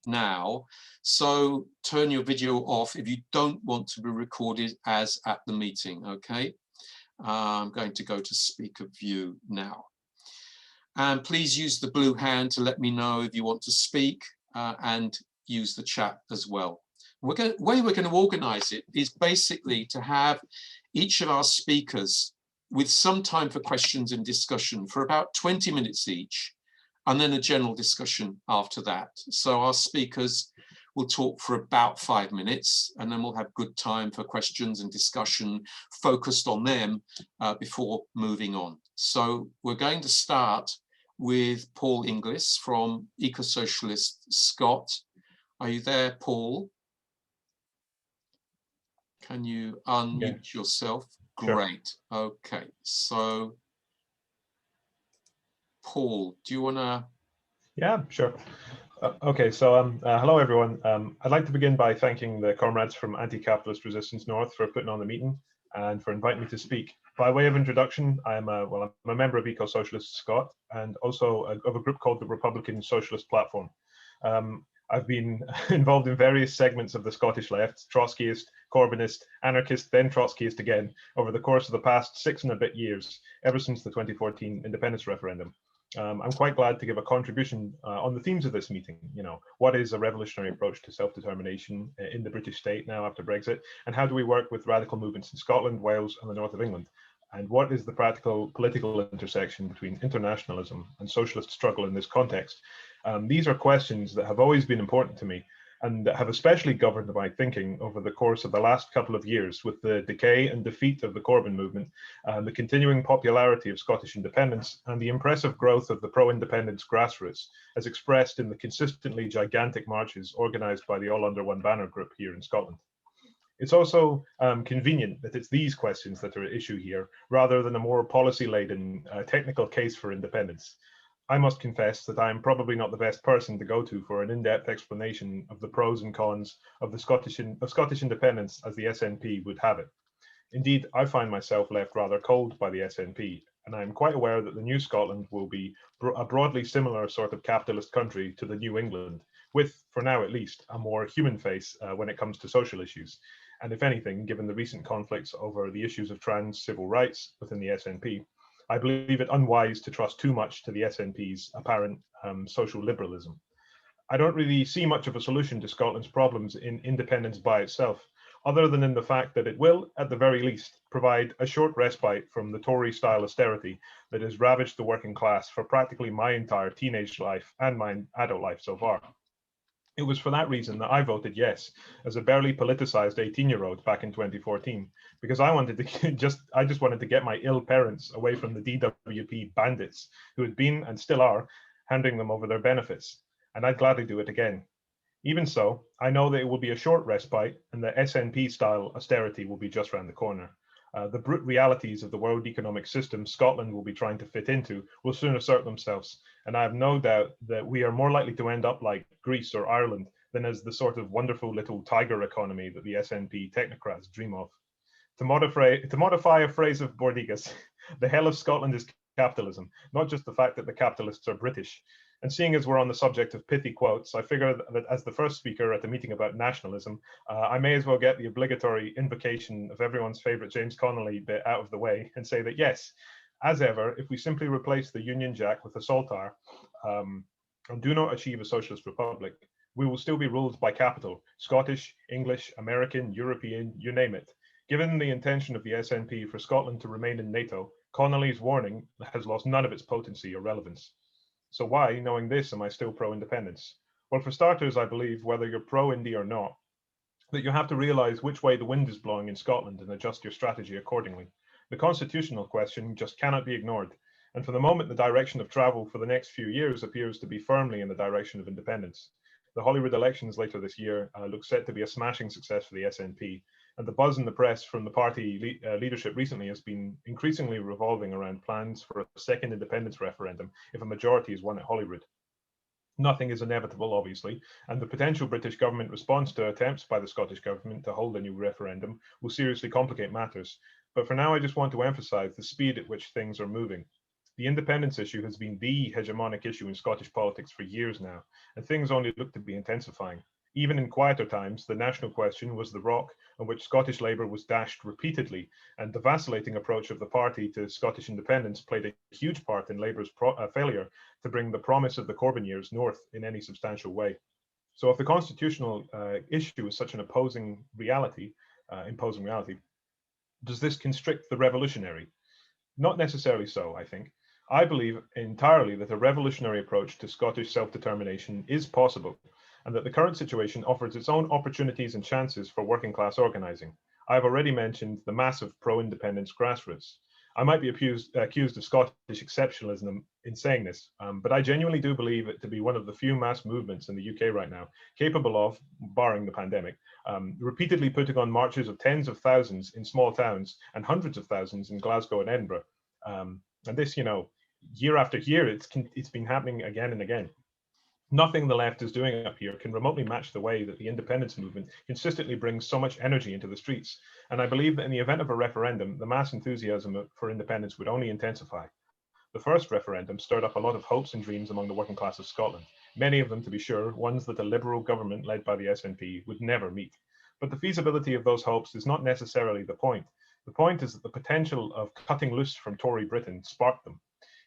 now. So turn your video off if you don't want to be recorded as at the meeting, okay? I'm going to go to speaker view now. And please use the blue hand to let me know if you want to speak and use the chat as well. The way we're going to organize it is basically to have each of our speakers with some time for questions and discussion for about 20 minutes each, and then a general discussion after that. So our speakers will talk for about 5 minutes, and then we'll have good time for questions and discussion focused on them before moving on. So we're going to start with Paul Inglis from Ecosocialist Scot. Are you there, Paul? Can you unmute yourself? Great. Sure. Okay, so Paul, do you want to? Yeah, sure. Okay, so hello everyone. I'd like to begin by thanking the comrades from Anti-Capitalist Resistance North for putting on the meeting and for inviting me to speak. By way of introduction, I'm a member of Ecosocialist Scot and also of a group called the Republican Socialist Platform. I've been involved in various segments of the Scottish left, Trotskyist, Corbynist, anarchist, then Trotskyist again, over the course of the past 6 and a bit years, ever since the 2014 independence referendum. I'm quite glad to give a contribution on the themes of this meeting. You know, what is a revolutionary approach to self-determination in the British state now after Brexit? And how do we work with radical movements in Scotland, Wales, and the north of England? And what is the practical political intersection between internationalism and socialist struggle in this context? These are questions that have always been important to me and that have especially governed my thinking over the course of the last couple of years with the decay and defeat of the Corbyn movement, the continuing popularity of Scottish independence, and the impressive growth of the pro-independence grassroots, as expressed in the consistently gigantic marches organised by the All Under One Banner group here in Scotland. It's also convenient that it's these questions that are at issue here, rather than a more policy-laden technical case for independence. I must confess that I am probably not the best person to go to for an in-depth explanation of the pros and cons of the Scottish independence as the SNP would have it. Indeed, I find myself left rather cold by the SNP, and I am quite aware that the new Scotland will be a broadly similar sort of capitalist country to the New England, with, for now at least, a more human face when it comes to social issues. And if anything, given the recent conflicts over the issues of trans civil rights within the SNP, I believe it unwise to trust too much to the SNP's apparent social liberalism. I don't really see much of a solution to Scotland's problems in independence by itself, other than in the fact that it will, at the very least, provide a short respite from the Tory-style austerity that has ravaged the working class for practically my entire teenage life and my adult life so far. It was for that reason that I voted yes as a barely politicized 18-year-old back in 2014, because I just wanted to get my ill parents away from the DWP bandits who had been and still are handing them over their benefits, and I'd gladly do it again. Even so, I know that it will be a short respite and that SNP-style austerity will be just round the corner. The brute realities of the world economic system Scotland will be trying to fit into will soon assert themselves, and I have no doubt that we are more likely to end up like Greece or Ireland than as the sort of wonderful little tiger economy that the SNP technocrats dream of. To modify a phrase of Bordigas, the hell of Scotland is capitalism, not just the fact that the capitalists are British. And seeing as we're on the subject of pithy quotes, I figure that as the first speaker at the meeting about nationalism, I may as well get the obligatory invocation of everyone's favourite James Connolly bit out of the way and say that yes, as ever, if we simply replace the Union Jack with a saltire and do not achieve a socialist republic, we will still be ruled by capital, Scottish, English, American, European, you name it. Given the intention of the SNP for Scotland to remain in NATO, Connolly's warning has lost none of its potency or relevance. So why, knowing this, am I still pro-independence? Well, for starters, I believe, whether you're pro-Indy or not, that you have to realise which way the wind is blowing in Scotland and adjust your strategy accordingly. The constitutional question just cannot be ignored. And for the moment, the direction of travel for the next few years appears to be firmly in the direction of independence. The Holyrood elections later this year look set to be a smashing success for the SNP, and the buzz in the press from the party leadership recently has been increasingly revolving around plans for a second independence referendum if a majority is won at Holyrood. Nothing is inevitable, obviously, and the potential British government response to attempts by the Scottish government to hold a new referendum will seriously complicate matters. But for now, I just want to emphasise the speed at which things are moving. The independence issue has been the hegemonic issue in Scottish politics for years now, and things only look to be intensifying. Even in quieter times, the national question was the rock on which Scottish Labour was dashed repeatedly, and the vacillating approach of the party to Scottish independence played a huge part in Labour's failure to bring the promise of the Corbyn years north in any substantial way. So if the constitutional issue is such an imposing reality, does this constrict the revolutionary? Not necessarily so, I think. I believe entirely that a revolutionary approach to Scottish self-determination is possible, and that the current situation offers its own opportunities and chances for working class organising. I have already mentioned the massive pro-independence grassroots. I might be accused of Scottish exceptionalism in saying this, but I genuinely do believe it to be one of the few mass movements in the UK right now capable of, barring the pandemic, repeatedly putting on marches of tens of thousands in small towns and hundreds of thousands in Glasgow and Edinburgh. And this, year after year, it's been happening again and again. Nothing the left is doing up here can remotely match the way that the independence movement consistently brings so much energy into the streets. And I believe that in the event of a referendum, the mass enthusiasm for independence would only intensify. The first referendum stirred up a lot of hopes and dreams among the working class of Scotland, many of them, to be sure, ones that a Liberal government led by the SNP would never meet. But the feasibility of those hopes is not necessarily the point. The point is that the potential of cutting loose from Tory Britain sparked them.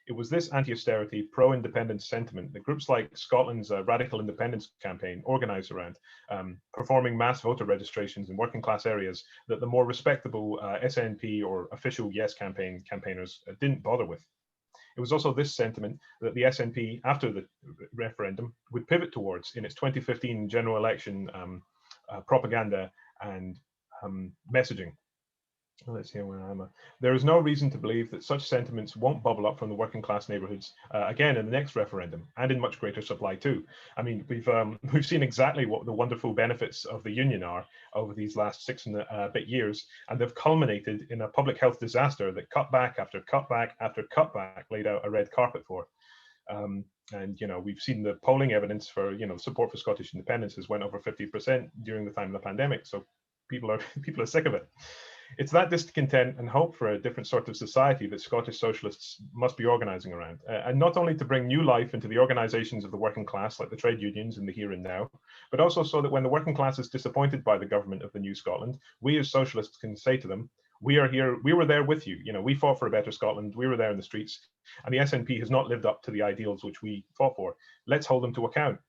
It was this anti-austerity, pro-independence sentiment that groups like Scotland's Radical Independence Campaign organised around, performing mass voter registrations in working class areas that the more respectable SNP or official Yes campaigners didn't bother with. It was also this sentiment that the SNP, after the referendum, would pivot towards in its 2015 general election propaganda and messaging. Let's see where I'm at. There is no reason to believe that such sentiments won't bubble up from the working class neighbourhoods again in the next referendum, and in much greater supply too. I mean, we've seen exactly what the wonderful benefits of the union are over these last 6 and a bit years, and they've culminated in a public health disaster that cutback after cutback after cutback laid out a red carpet for. And we've seen the polling evidence for support for Scottish independence has went over 50% during the time of the pandemic. So people are sick of it. It's that discontent and hope for a different sort of society that Scottish socialists must be organising around, and not only to bring new life into the organisations of the working class, like the trade unions in the here and now, but also so that when the working class is disappointed by the government of the new Scotland, we as socialists can say to them, we are here, we were there with you, we fought for a better Scotland, we were there in the streets, and the SNP has not lived up to the ideals which we fought for. Let's hold them to account.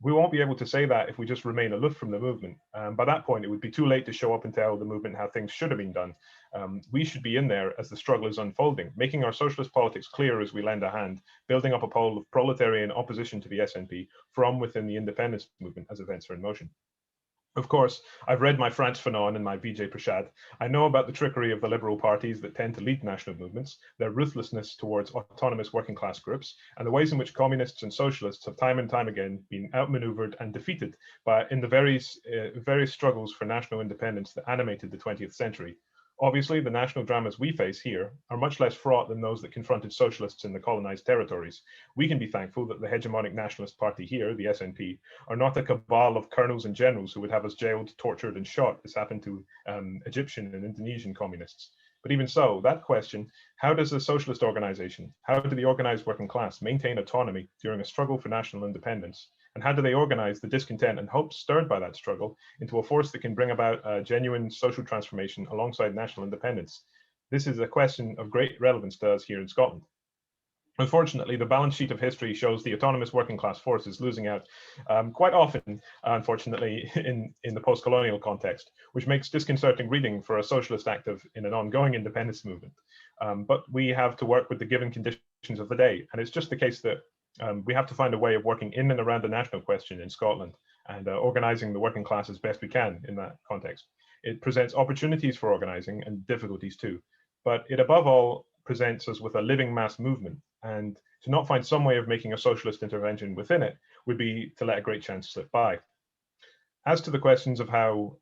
We won't be able to say that if we just remain aloof from the movement. By that point, it would be too late to show up and tell the movement how things should have been done. We should be in there as the struggle is unfolding, making our socialist politics clear as we lend a hand, building up a pole of proletarian opposition to the SNP from within the independence movement as events are in motion. Of course, I've read my Frantz Fanon and my Vijay Prashad. I know about the trickery of the liberal parties that tend to lead national movements, their ruthlessness towards autonomous working class groups, and the ways in which communists and socialists have time and time again been outmaneuvered and defeated in the various struggles for national independence that animated the 20th century. Obviously, the national dramas we face here are much less fraught than those that confronted socialists in the colonized territories. We can be thankful that the hegemonic nationalist party here, the SNP, are not a cabal of colonels and generals who would have us jailed, tortured, and shot, as happened to Egyptian and Indonesian communists. But even so, that question, how does a socialist organization, how do the organized working class maintain autonomy during a struggle for national independence? And how do they organize the discontent and hopes stirred by that struggle into a force that can bring about a genuine social transformation alongside national independence? This is a question of great relevance to us here in Scotland. Unfortunately, the balance sheet of history shows the autonomous working class forces losing out quite often, unfortunately, in the post-colonial context, which makes disconcerting reading for a socialist active in an ongoing independence movement. But we have to work with the given conditions of the day, and it's just the case that we have to find a way of working in and around the national question in Scotland and organising the working class as best we can in that context. It presents opportunities for organising and difficulties too, but it above all presents us with a living mass movement, and to not find some way of making a socialist intervention within it would be to let a great chance slip by. As to the questions of how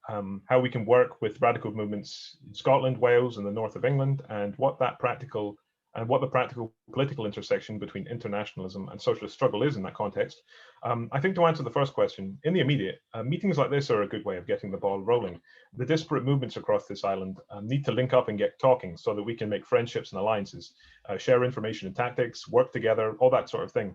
we can work with radical movements in Scotland, Wales, and the north of England, and what that practical and what the practical political intersection between internationalism and socialist struggle is in that context. I think to answer the first question, in the immediate, meetings like this are a good way of getting the ball rolling. The disparate movements across this island need to link up and get talking so that we can make friendships and alliances, share information and tactics, work together, all that sort of thing.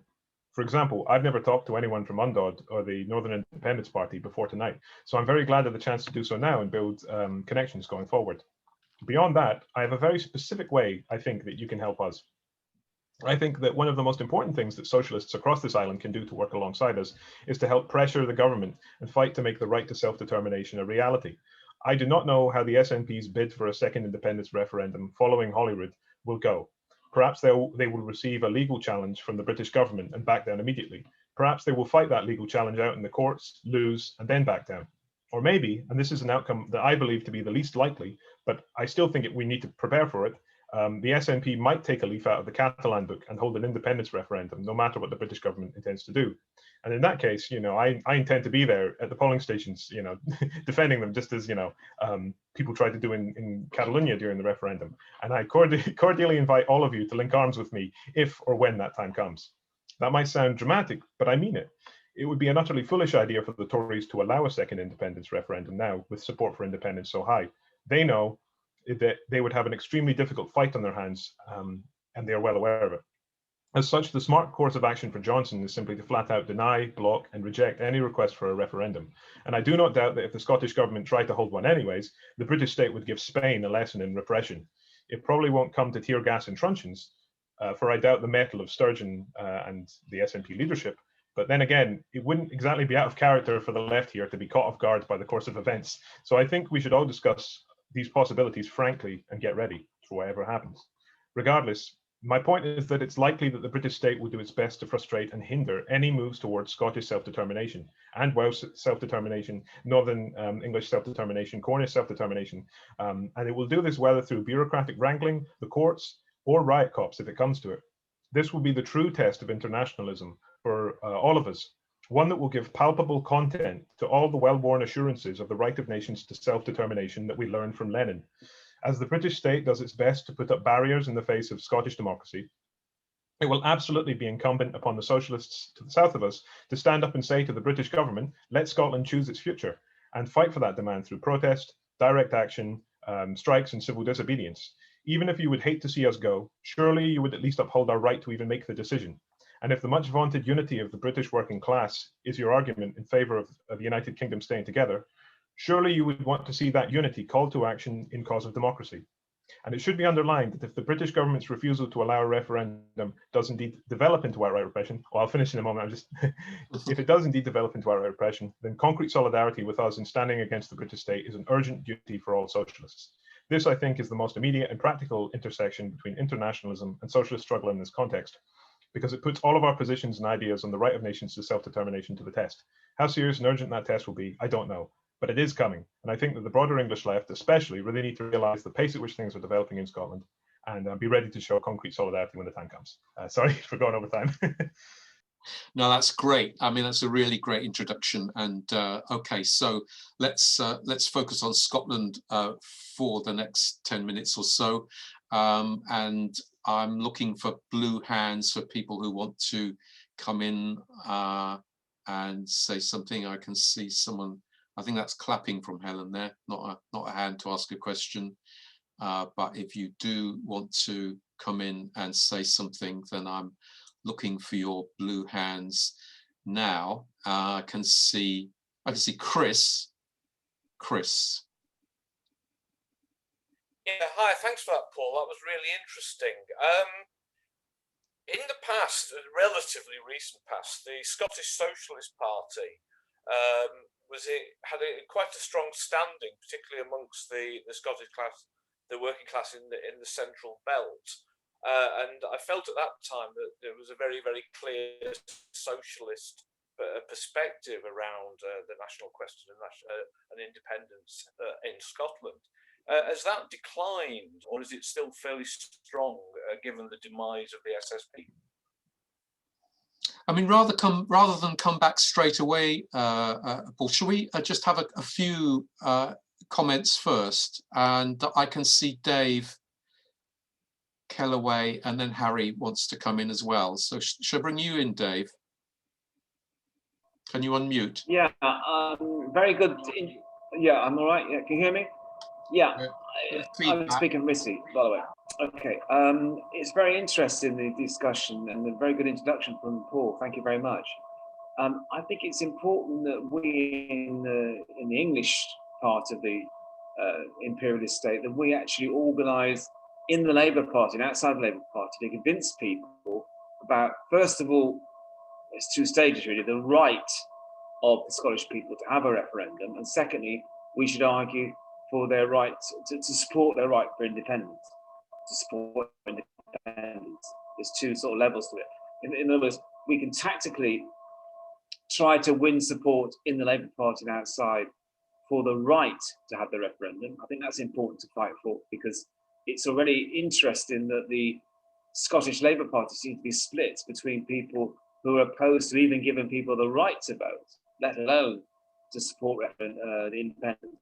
For example, I've never talked to anyone from UNDOD or the Northern Independence Party before tonight, so I'm very glad of the chance to do so now and build connections going forward. Beyond that, I have a very specific way, I think, that you can help us. I think that one of the most important things that socialists across this island can do to work alongside us is to help pressure the government and fight to make the right to self-determination a reality. I do not know how the SNP's bid for a second independence referendum following Holyrood will go. Perhaps they will receive a legal challenge from the British government and back down immediately. Perhaps they will fight that legal challenge out in the courts, lose, and then back down. Or maybe, and this is an outcome that I believe to be the least likely, but I still think we need to prepare for it, the SNP might take a leaf out of the Catalan book and hold an independence referendum, no matter what the British government intends to do. And in that case, I intend to be there at the polling stations, defending them, just as, people tried to do in Catalonia during the referendum. And I cordially invite all of you to link arms with me if or when that time comes. That might sound dramatic, but I mean it. It would be an utterly foolish idea for the Tories to allow a second independence referendum now, with support for independence so high. They know that they would have an extremely difficult fight on their hands, and they are well aware of it. As such, the smart course of action for Johnson is simply to flat out deny, block, and reject any request for a referendum. And I do not doubt that if the Scottish government tried to hold one anyways, the British state would give Spain a lesson in repression. It probably won't come to tear gas and truncheons, for I doubt the mettle of Sturgeon and the SNP leadership. But then again, it wouldn't exactly be out of character for the left here to be caught off guard by the course of events. So I think we should all discuss these possibilities frankly and get ready for whatever happens. Regardless, my point is that it's likely that the British state will do its best to frustrate and hinder any moves towards Scottish self-determination and Welsh self-determination, Northern English self-determination, Cornish self-determination. And it will do this whether through bureaucratic wrangling, the courts, or riot cops if it comes to it. This will be the true test of internationalism for all of us, one that will give palpable content to all the well-worn assurances of the right of nations to self-determination that we learned from Lenin. As the British state does its best to put up barriers in the face of Scottish democracy, it will absolutely be incumbent upon the socialists to the south of us to stand up and say to the British government, let Scotland choose its future, and fight for that demand through protest, direct action, strikes, and civil disobedience. Even if you would hate to see us go, surely you would at least uphold our right to even make the decision. And if the much vaunted unity of the British working class is your argument in favour of the United Kingdom staying together, surely you would want to see that unity called to action in cause of democracy. And it should be underlined that if the British government's refusal to allow a referendum does indeed develop into outright repression, well, I'll finish in a moment, if it does indeed develop into outright repression, then concrete solidarity with us in standing against the British state is an urgent duty for all socialists. This, I think, is the most immediate and practical intersection between internationalism and socialist struggle in this context, because it puts all of our positions and ideas on the right of nations to self-determination to the test. How serious and urgent that test will be, I don't know, but it is coming. And I think that the broader English left especially really need to realise the pace at which things are developing in Scotland and be ready to show concrete solidarity when the time comes. Sorry for going over time. No, that's great. I mean, that's a really great introduction. And okay, so let's focus on Scotland for the next 10 minutes or so. And I'm looking for blue hands for people who want to come in and say something. I can see someone, I think that's clapping from Helen there, not a hand to ask a question. But if you do want to come in and say something, then I'm looking for your blue hands now. I can see Chris. Yeah, hi, thanks for that, Paul. That was really interesting. In the past, relatively recent past, the Scottish Socialist Party had quite a strong standing, particularly amongst the Scottish class, the working class in the central belt. And I felt at that time that there was a very, very clear socialist perspective around the national question and independence in Scotland. Has that declined, or is it still fairly strong given the demise of the SSP? I mean, rather than come back straight away, Paul, shall we just have a few comments first? And I can see Dave Kellaway, and then Harry wants to come in as well. So shall I bring you in, Dave? Can you unmute? Yeah, very good. Yeah, I'm all right. Yeah, can you hear me? Yeah, I'm speaking Missy, by the way. Okay, it's very interesting, the discussion, and a very good introduction from Paul. Thank you very much. I think it's important that we in the English part of the imperialist state, that we actually organise in the Labour Party and outside the Labour Party to convince people about, first of all, it's two stages really, the right of the Scottish people to have a referendum, and secondly, we should argue for their right to support their right for independence. To support independence, there's two sort of levels to it. In other words, we can tactically try to win support in the Labour Party and outside for the right to have the referendum. I think that's important to fight for, because it's already interesting that the Scottish Labour Party seems to be split between people who are opposed to even giving people the right to vote, let alone to support the independence.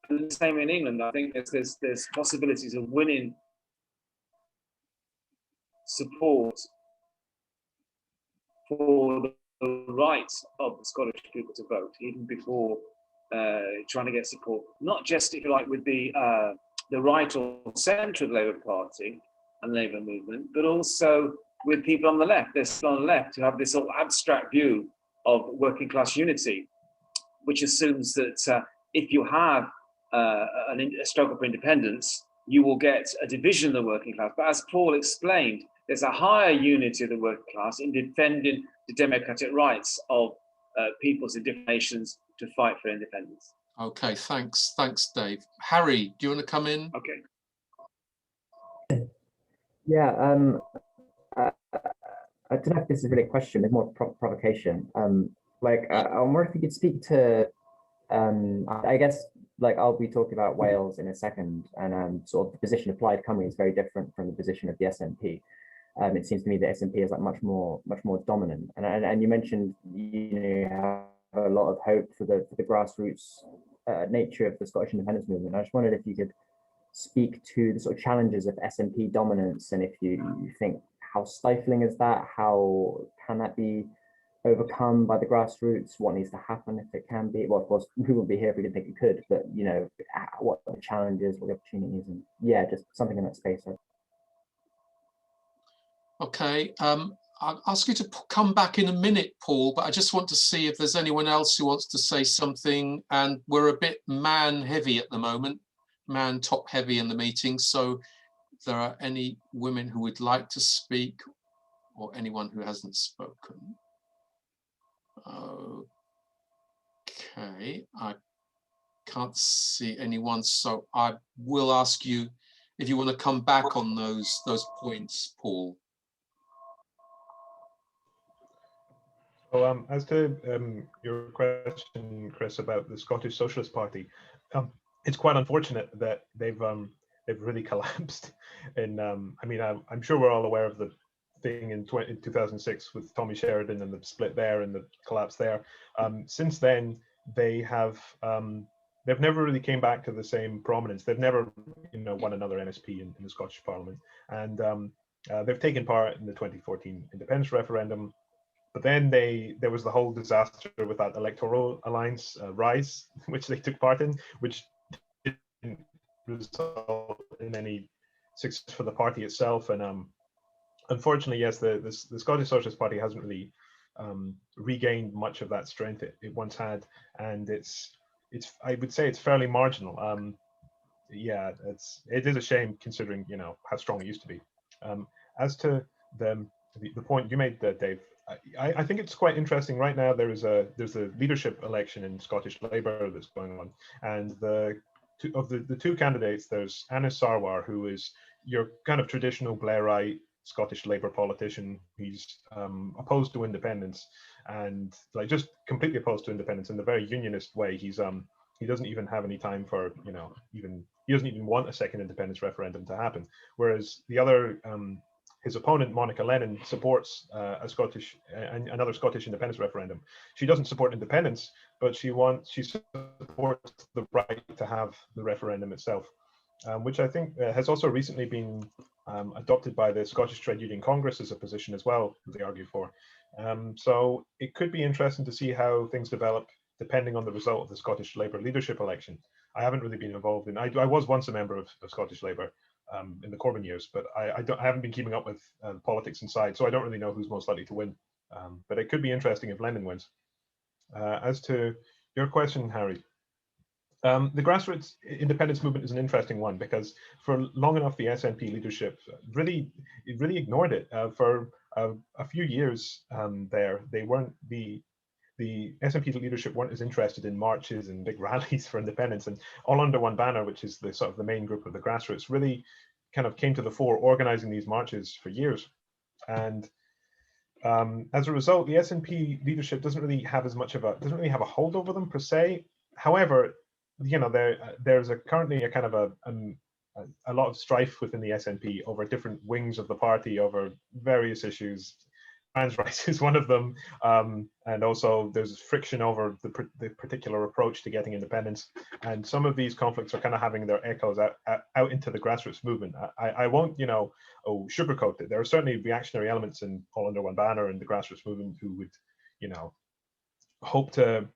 And the same in England. I think there's possibilities of winning support for the right of the Scottish people to vote, even before trying to get support, not just, if you like, with the right or centre of the Labour Party and the Labour movement, but also with people on the left. There's people on the left who have this sort of abstract view of working class unity, which assumes that if you have a struggle for independence, you will get a division of the working class. But as Paul explained, there's a higher unity of the working class in defending the democratic rights of peoples in different nations to fight for independence. Okay, thanks, Dave. Harry, do you want to come in? Okay. Yeah, I don't know if this is really a question, it's more provocation. I wonder if you could speak to, I guess, like, I'll be talking about Wales in a second, and sort of the position of Plaid Cymru is very different from the position of the SNP. It seems to me that SNP is like much more dominant. And you mentioned, you have a lot of hope for the grassroots nature of the Scottish independence movement. I just wondered if you could speak to the sort of challenges of SNP dominance, and if you think, how stifling is that? How can that be overcome by the grassroots? What needs to happen if it can be? Well, of course, we wouldn't be here if we didn't think it could, but you know, what the challenges, what the opportunities, and yeah, just something in that space. Okay, I'll ask you to come back in a minute, Paul, but I just want to see if there's anyone else who wants to say something. And we're a bit man heavy at the moment, man top heavy in the meeting. So if there are any women who would like to speak, or anyone who hasn't spoken. Okay, I can't see anyone, so I will ask you if you want to come back on those points, Paul. So as to your question, Chris, about the Scottish Socialist Party, it's quite unfortunate that they've really collapsed. In I mean, I'm sure we're all aware of the thing in 2006 with Tommy Sheridan and the split there and the collapse there. Since then, they've never really came back to the same prominence. They've never, won another NSP in the Scottish Parliament, and they've taken part in the 2014 independence referendum. But then there was the whole disaster with that electoral alliance, RISE, which they took part in, which didn't result in any success for the party itself. And unfortunately, yes, the Scottish Socialist Party hasn't really regained much of that strength it once had, and it's I would say it's fairly marginal. Yeah, it is a shame considering how strong it used to be. As to the point you made there, Dave, I think it's quite interesting right now. There's a leadership election in Scottish Labour that's going on, and the two candidates, there's Anas Sarwar, who is your kind of traditional Blairite Scottish Labour politician. He's opposed to independence, and like just completely opposed to independence in the very unionist way. He doesn't even have any time for he doesn't even want a second independence referendum to happen. Whereas the other his opponent, Monica Lennon, supports another Scottish independence referendum. She doesn't support independence, but she supports the right to have the referendum itself. which I think has also recently been adopted by the Scottish Trade Union Congress as a position as well, they argue for. So it could be interesting to see how things develop depending on the result of the Scottish Labour leadership election. I haven't really been involved in, I was once a member of Scottish Labour in the Corbyn years, but I haven't been keeping up with politics inside, so I don't really know who's most likely to win. But it could be interesting if Lennon wins. As to your question, Harry, the grassroots independence movement is an interesting one because for long enough the SNP leadership really ignored it. For a few years they weren't the SNP leadership weren't as interested in marches and big rallies for independence, and all under one banner, which is the sort of the main group of the grassroots, really kind of came to the fore, organizing these marches for years. And as a result, the SNP leadership doesn't really have a hold over them per se. However, you know, there's currently a kind of a lot of strife within the SNP over different wings of the party over various issues. Trans rights is one of them, and also there's friction over the particular approach to getting independence. And some of these conflicts are kind of having their echoes out into the grassroots movement. I won't, you know, sugarcoat it. There are certainly reactionary elements in All Under One Banner and the grassroots movement who would, you know, hope to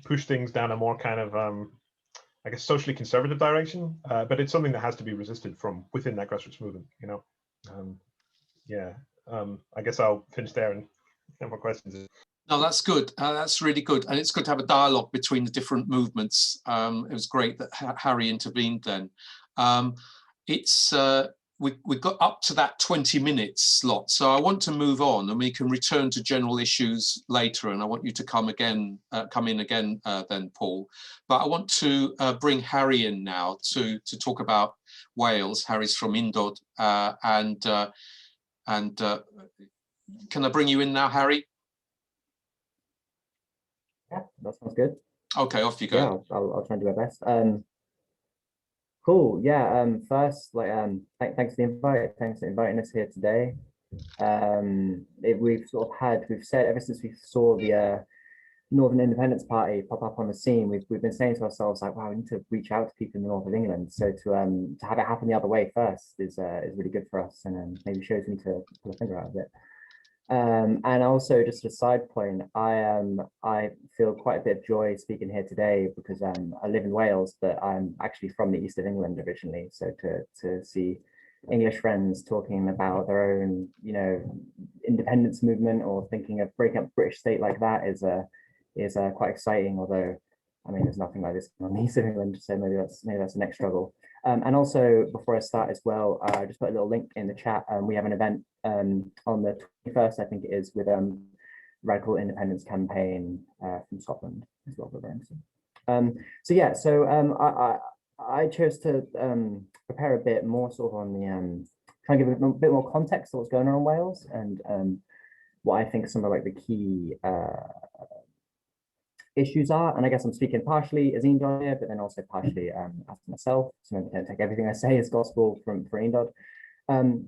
push things down a more kind of, I guess, socially conservative direction. But it's something that has to be resisted from within that grassroots movement, you know. Yeah. I guess I'll finish there and have more questions. No, that's good. That's really good. And it's good to have a dialogue between the different movements. It was great that Harry intervened then. We got up to that 20-minute slot. So I want to move on and we can return to general issues later. And I want you to come in again then, Paul. But I want to bring Harry in now to talk about Wales. Harry's from Undod and can I bring you in now, Harry? Yeah, that sounds good. Okay, off you go. Yeah, I'll try and do my best. Cool. Yeah. First, thanks for the invite. Thanks for inviting us here today. We've said ever since we saw the Northern Independence Party pop up on the scene, we've been saying to ourselves like, wow, we need to reach out to people in the north of England. So to have it happen the other way first is really good for us, and maybe shows me to pull a finger out of it. And also, just a side point, I feel quite a bit of joy speaking here today because I live in Wales, but I'm actually from the east of England originally. So to see English friends talking about their own, you know, independence movement or thinking of breaking up the British state like that is quite exciting. Although, I mean, there's nothing like this on the east of England, so maybe that's the next struggle. And also, before I start as well, I just put a little link in the chat. We have an event on the 21st, I think it is, with Radical Independence Campaign from Scotland as well. So yeah, so I chose to prepare a bit more sort of on the try and give a bit more context to what's going on in Wales and what I think some of like the key issues are. And I guess I'm speaking partially as Undod here, but then also partially as myself. So maybe don't take everything I say as gospel for Undod.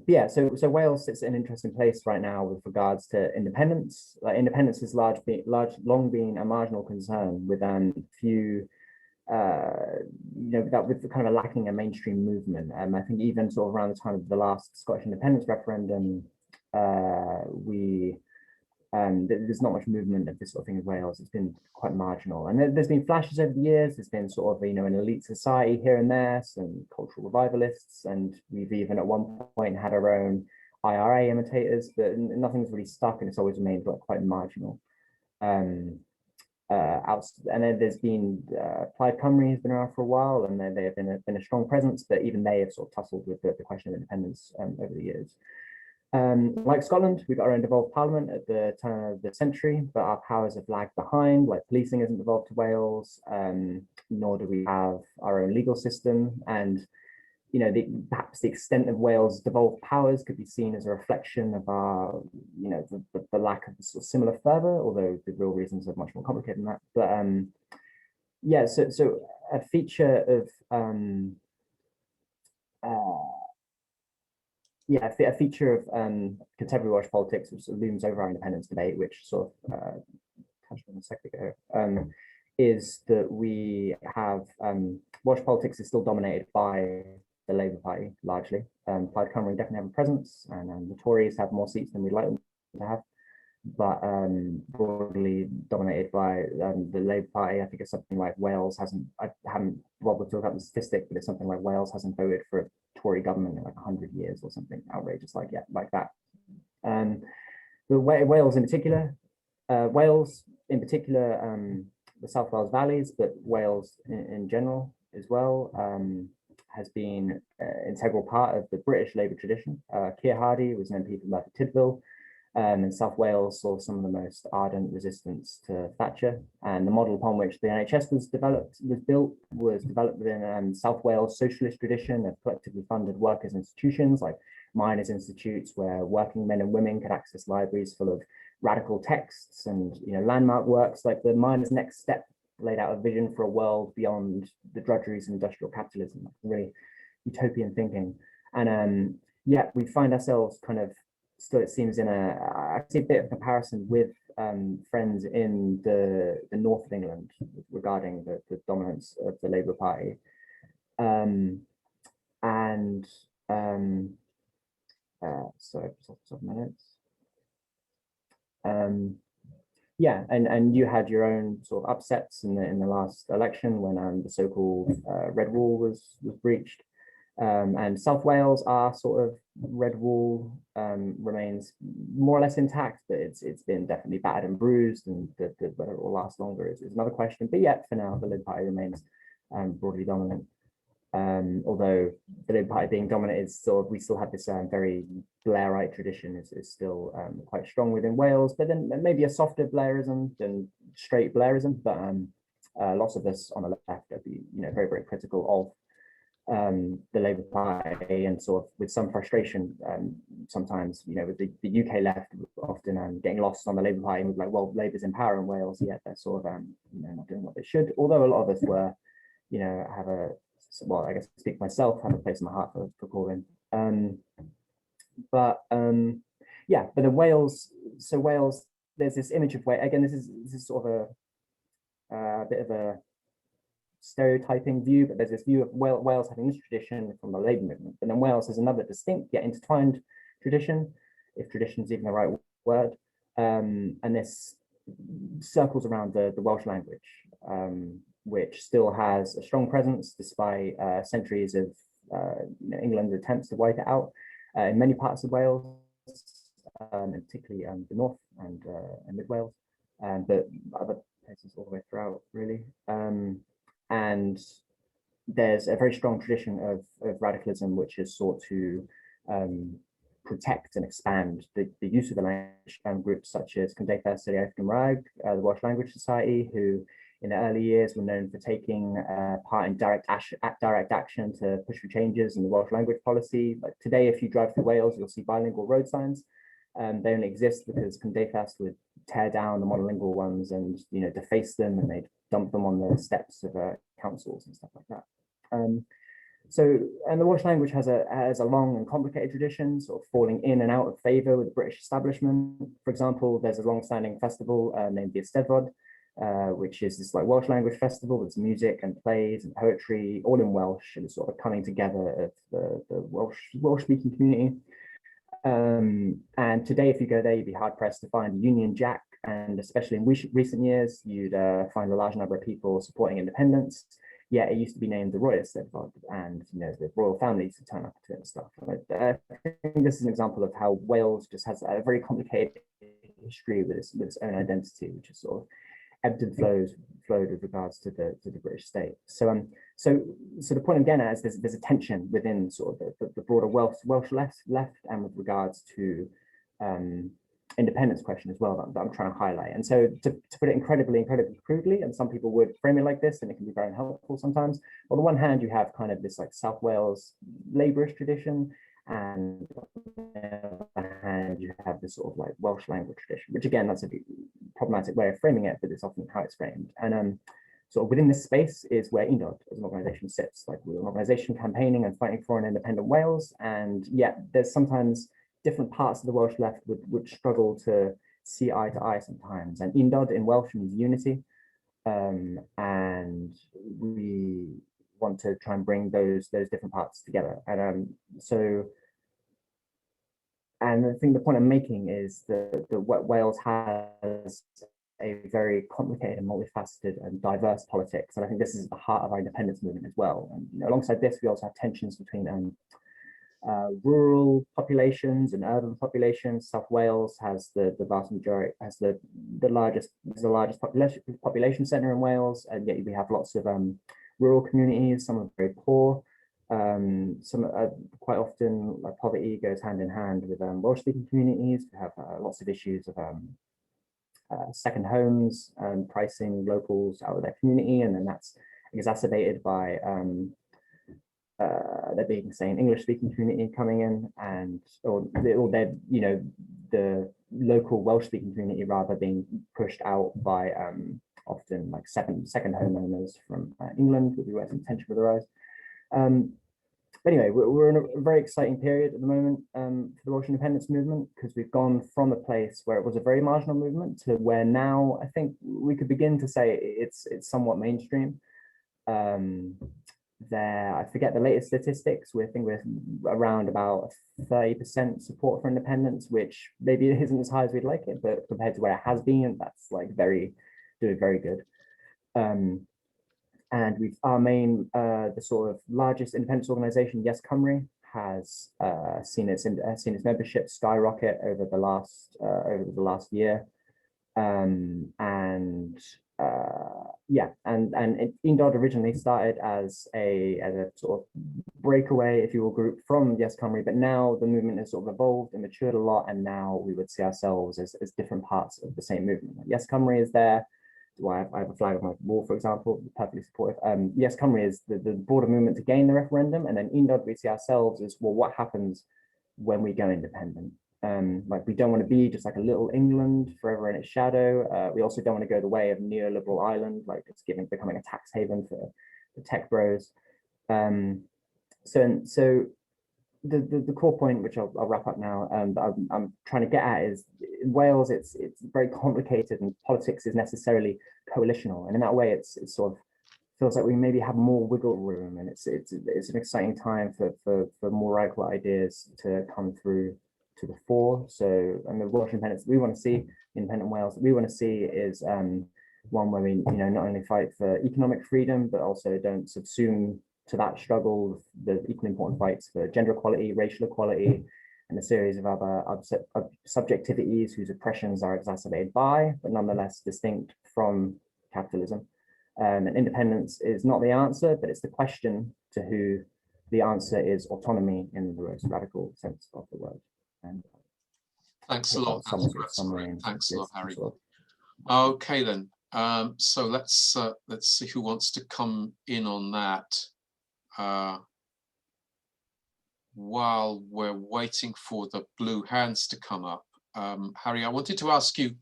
Yeah, so Wales sits in an interesting place right now with regards to independence. Independence has long been a marginal concern with few, you know, that with kind of lacking a mainstream movement. I think even sort of around the time of the last Scottish independence referendum, there's not much movement of this sort of thing in Wales. It's been quite marginal, and there's been flashes over the years. There's been sort of, you know, an elite society here and there, some cultural revivalists, and we've even at one point had our own IRA imitators, but nothing's really stuck, and it's always remained quite marginal. And then there's been Plaid Cymru has been around for a while, and they have been a strong presence, but even they have sort of tussled with the question of independence over the years. Like Scotland, we've got our own devolved parliament at the turn of the century, but our powers have lagged behind. Like policing isn't devolved to Wales, nor do we have our own legal system. And you know, perhaps the extent of Wales' devolved powers could be seen as a reflection of our, you know, the lack of sort of similar fervor, although the real reasons are much more complicated than that. But yeah, so a feature of a feature of contemporary Welsh politics, which sort of looms over our independence debate, which sort of touched on a second ago, is that we have Welsh politics is still dominated by the Labour Party largely. Plaid Cymru definitely have a presence, and the Tories have more seats than we'd like them to have, but broadly dominated by the Labour Party. I think it's something like Wales hasn't, I haven't bothered to look up the statistic, but it's something like Wales hasn't voted for a Tory government in like 100 years or something outrageous like that. But Wales in particular, the South Wales Valleys, but Wales in general as well, has been an integral part of the British Labour tradition. Keir Hardie was an MP from Merthyr Tydfil, and South Wales saw some of the most ardent resistance to Thatcher, and the model upon which the NHS was developed within South Wales socialist tradition of collectively funded workers' institutions like miners' institutes, where working men and women could access libraries full of radical texts and landmark works like The Miner's Next Step laid out a vision for a world beyond the drudgeries of industrial capitalism, really utopian thinking. And yeah, we find ourselves kind of still, it seems, I see a bit of comparison with friends in the north of England regarding the dominance of the Labour Party. Sorry, just off the top of my notes. Yeah, and you had your own sort of upsets in the last election when the so-called Red Wall was breached. And South Wales, our sort of Red Wall remains more or less intact, but it's been definitely battered and bruised, and whether it will last longer is another question. But yet, for now, the Labour Party remains broadly dominant. Although the Labour Party being dominant is we still have this very Blairite tradition is still quite strong within Wales, but then maybe a softer Blairism than straight Blairism. But lots of us on the left are very, very critical of the Labour Party, and sort of with some frustration sometimes, with the UK left often getting lost on the Labour Party, and we're like, well, Labour's in power in Wales, yet they're sort of not doing what they should. Although a lot of us were, have a, well, I guess I speak for myself, have a place in my heart for Corbyn. Yeah, but in Wales, so Wales, there's this image of Wales, again, this is sort of a bit of a stereotyping view, but there's this view of Wales having this tradition from the Labour movement, but then Wales has another distinct yet intertwined tradition, if tradition is even the right word, and this circles around the Welsh language, which still has a strong presence despite centuries of England's attempts to wipe it out in many parts of Wales, and particularly the North and Mid Wales, but other places all the way throughout, really. And there's a very strong tradition of radicalism which has sought to protect and expand the use of the language, groups such as Cymdeithas yr Iaith Gymraeg, the Welsh Language Society, who in the early years were known for taking part in direct action to push for changes in the Welsh language policy. Like today, if you drive through Wales, you'll see bilingual road signs. They only exist because Cymdeithas would tear down the monolingual ones and deface them, and they'd dump them on the steps of councils and stuff like that. And the Welsh language has a long and complicated tradition, sort of falling in and out of favour with the British establishment. For example, there's a long-standing festival named the Eisteddfod, which is this like Welsh language festival with music and plays and poetry, all in Welsh, and sort of coming together of the Welsh-speaking community. And today, if you go there, you'd be hard-pressed to find a Union Jack, and especially in recent years, you'd find a large number of people supporting independence. Yeah, it used to be named the Royal Eisteddfod, and the royal families would turn up to it and stuff. I think this is an example of how Wales just has a very complicated history with its own identity, which is sort of ebbed and flowed with regards to the British state. So the point I'm getting at is there's a tension within sort of the broader Welsh left, and with regards to independence question as well that I'm trying to highlight. And so to put it incredibly crudely, and some people would frame it like this, and it can be very helpful sometimes. On the one hand, you have kind of this like South Wales Labourist tradition, and on the other hand, you have this sort of like Welsh language tradition, which again, that's a problematic way of framing it, but it's often how it's framed. And sort of within this space is where Undod as an organisation sits, like we're an organisation campaigning and fighting for an independent Wales, and yet there's sometimes different parts of the Welsh left would struggle to see eye to eye sometimes. And Undod in Welsh means unity, and we want to try and bring those different parts together. And and I think the point I'm making is that Wales has a very complicated and multifaceted and diverse politics. And I think this is at the heart of our independence movement as well. And alongside this, we also have tensions between rural populations and urban populations. South Wales has the vast majority, has the largest population centre in Wales, and yet we have lots of rural communities. Some are very poor. Some quite often, like, poverty goes hand in hand with Welsh-speaking communities. We have lots of issues of second homes, pricing locals out of their community, and then that's exacerbated by there being, say, an English-speaking community coming in, and or they're, the local Welsh-speaking community rather being pushed out by often like second homeowners from England, would be where some tension would arise. But anyway, we're in a very exciting period at the moment for the Welsh independence movement, because we've gone from a place where it was a very marginal movement to where now I think we could begin to say it's somewhat mainstream. I forget the latest statistics. I think we're around about 30% support for independence, which maybe it isn't as high as we'd like it, but compared to where it has been, that's like doing very good. And our main, the sort of largest independence organisation, Yes Cymru, has seen its membership skyrocket over the last year, and Undod originally started as a sort of breakaway, if you will, group from Yes Cymru, but now the movement has sort of evolved and matured a lot, and now we would see ourselves as different parts of the same movement. Yes Cymru is there. Why I have a flag on my wall, for example, perfectly supportive. Yes Cymru is the broader movement to gain the referendum, and then Undod we see ourselves as, well, what happens when we go independent? Like, we don't want to be just like a little England forever in its shadow. We also don't want to go the way of neoliberal Ireland, like it's becoming a tax haven for the tech bros. So the core point, which I'll wrap up now, I'm trying to get at, is in Wales it's very complicated, and politics is necessarily coalitional, and in that way it's sort of feels like we maybe have more wiggle room, and it's an exciting time for more radical ideas to come through to the fore. So, and the Welsh independence we want to see, independent Wales we want to see, is one where we not only fight for economic freedom, but also don't subsume to that struggle the equally important fights for gender equality, racial equality, and a series of other subjectivities whose oppressions are exacerbated by, but nonetheless distinct from, capitalism. And independence is not the answer, but it's the question to who the answer is autonomy in the most radical sense of the word. And thanks a lot. Thanks a lot, Harry. Okay then. So let's see who wants to come in on that. While we're waiting for the blue hands to come up, Harry, I wanted to ask you,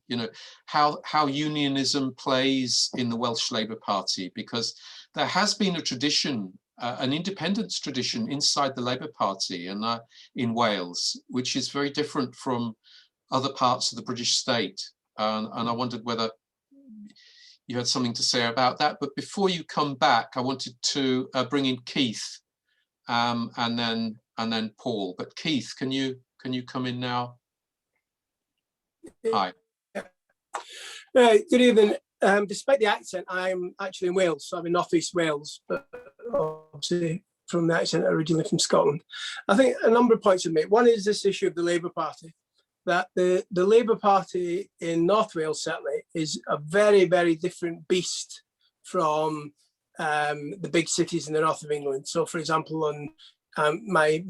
how unionism plays in the Welsh Labour Party, because there has been a tradition, an independence tradition inside the Labour Party and in Wales, which is very different from other parts of the British state. And I wondered whether you had something to say about that. But before you come back, I wanted to bring in Keith, and then Paul. But Keith, can you come in now? Hi. Good evening. Despite the accent, I'm actually in Wales, so I'm in North East Wales, but obviously from the accent originally from Scotland. I think a number of points to make. One is this issue of the Labour Party, that the Labour Party in North Wales certainly is a very, very different beast from the big cities in the north of England. So, for example, on my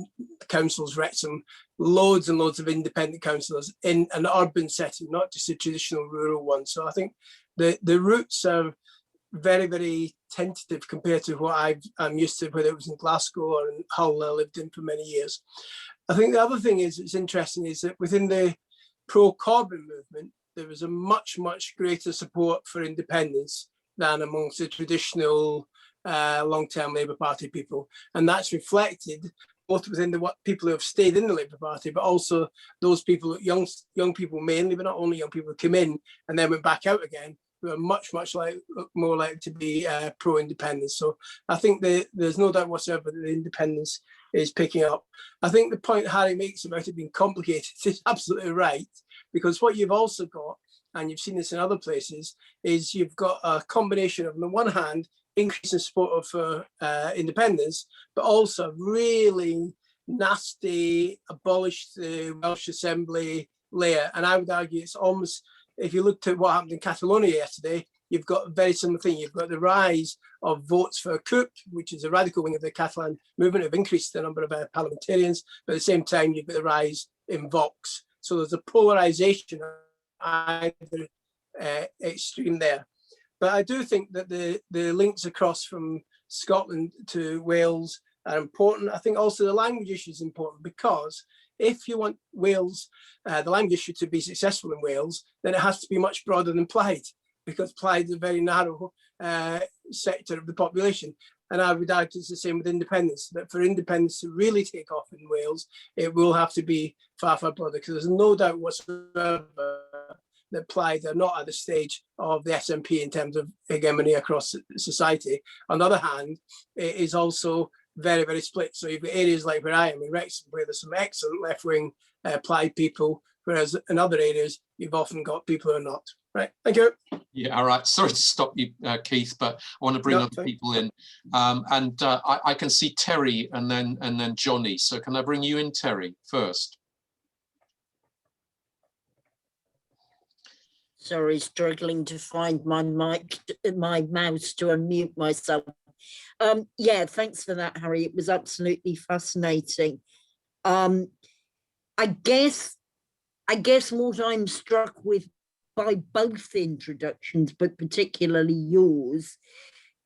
council's Wrexham, loads and loads of independent councillors in an urban setting, not just a traditional rural one. So I think the roots are very, very tentative compared to what I'm used to, whether it was in Glasgow or in Hull I lived in for many years. I think the other thing it's interesting is that within the pro-Corbyn movement, there was a much, much greater support for independence than amongst the traditional long-term Labour Party people. And that's reflected both within the people who have stayed in the Labour Party, but also those people, young people mainly, but not only young people, who came in and then went back out again, who are much more likely to be pro-independence. So I think there's no doubt whatsoever that the independence is picking up. I think the point Harry makes about it being complicated is absolutely right, because what you've also got, and you've seen this in other places, is you've got a combination of, on the one hand, increase in support for independence, but also really nasty abolish the Welsh Assembly layer. And I would argue it's almost, if you looked at what happened in Catalonia yesterday, you've got a very similar thing. You've got the rise of votes for a coup, which is a radical wing of the Catalan movement, have increased the number of parliamentarians, but at the same time, you've got the rise in Vox. So there's a polarization either extreme there. But I do think that the links across from Scotland to Wales are important. I think also the language issue is important, because if you want Wales, the language issue to be successful in Wales, then it has to be much broader than Plaid, because Plaid is a very narrow sector of the population. And I would argue it's the same with independence, that for independence to really take off in Wales, it will have to be far, far broader, because there's no doubt whatsoever that Plaid are not at the stage of the SNP in terms of hegemony across society. On the other hand, it is also very, very split. So you've got areas like where I am in Wrexham, where there's some excellent left-wing Plaid people, whereas in other areas, you've often got people who are not. Right, thank you. Yeah, all right. Sorry to stop you, Keith, but I want to bring other people in. I can see Terry and then Johnny. So can I bring you in, Terry, first? Sorry, struggling to find my mic, my mouse to unmute myself. Yeah, thanks for that, Harry. It was absolutely fascinating. I guess what I'm struck with by both introductions, but particularly yours,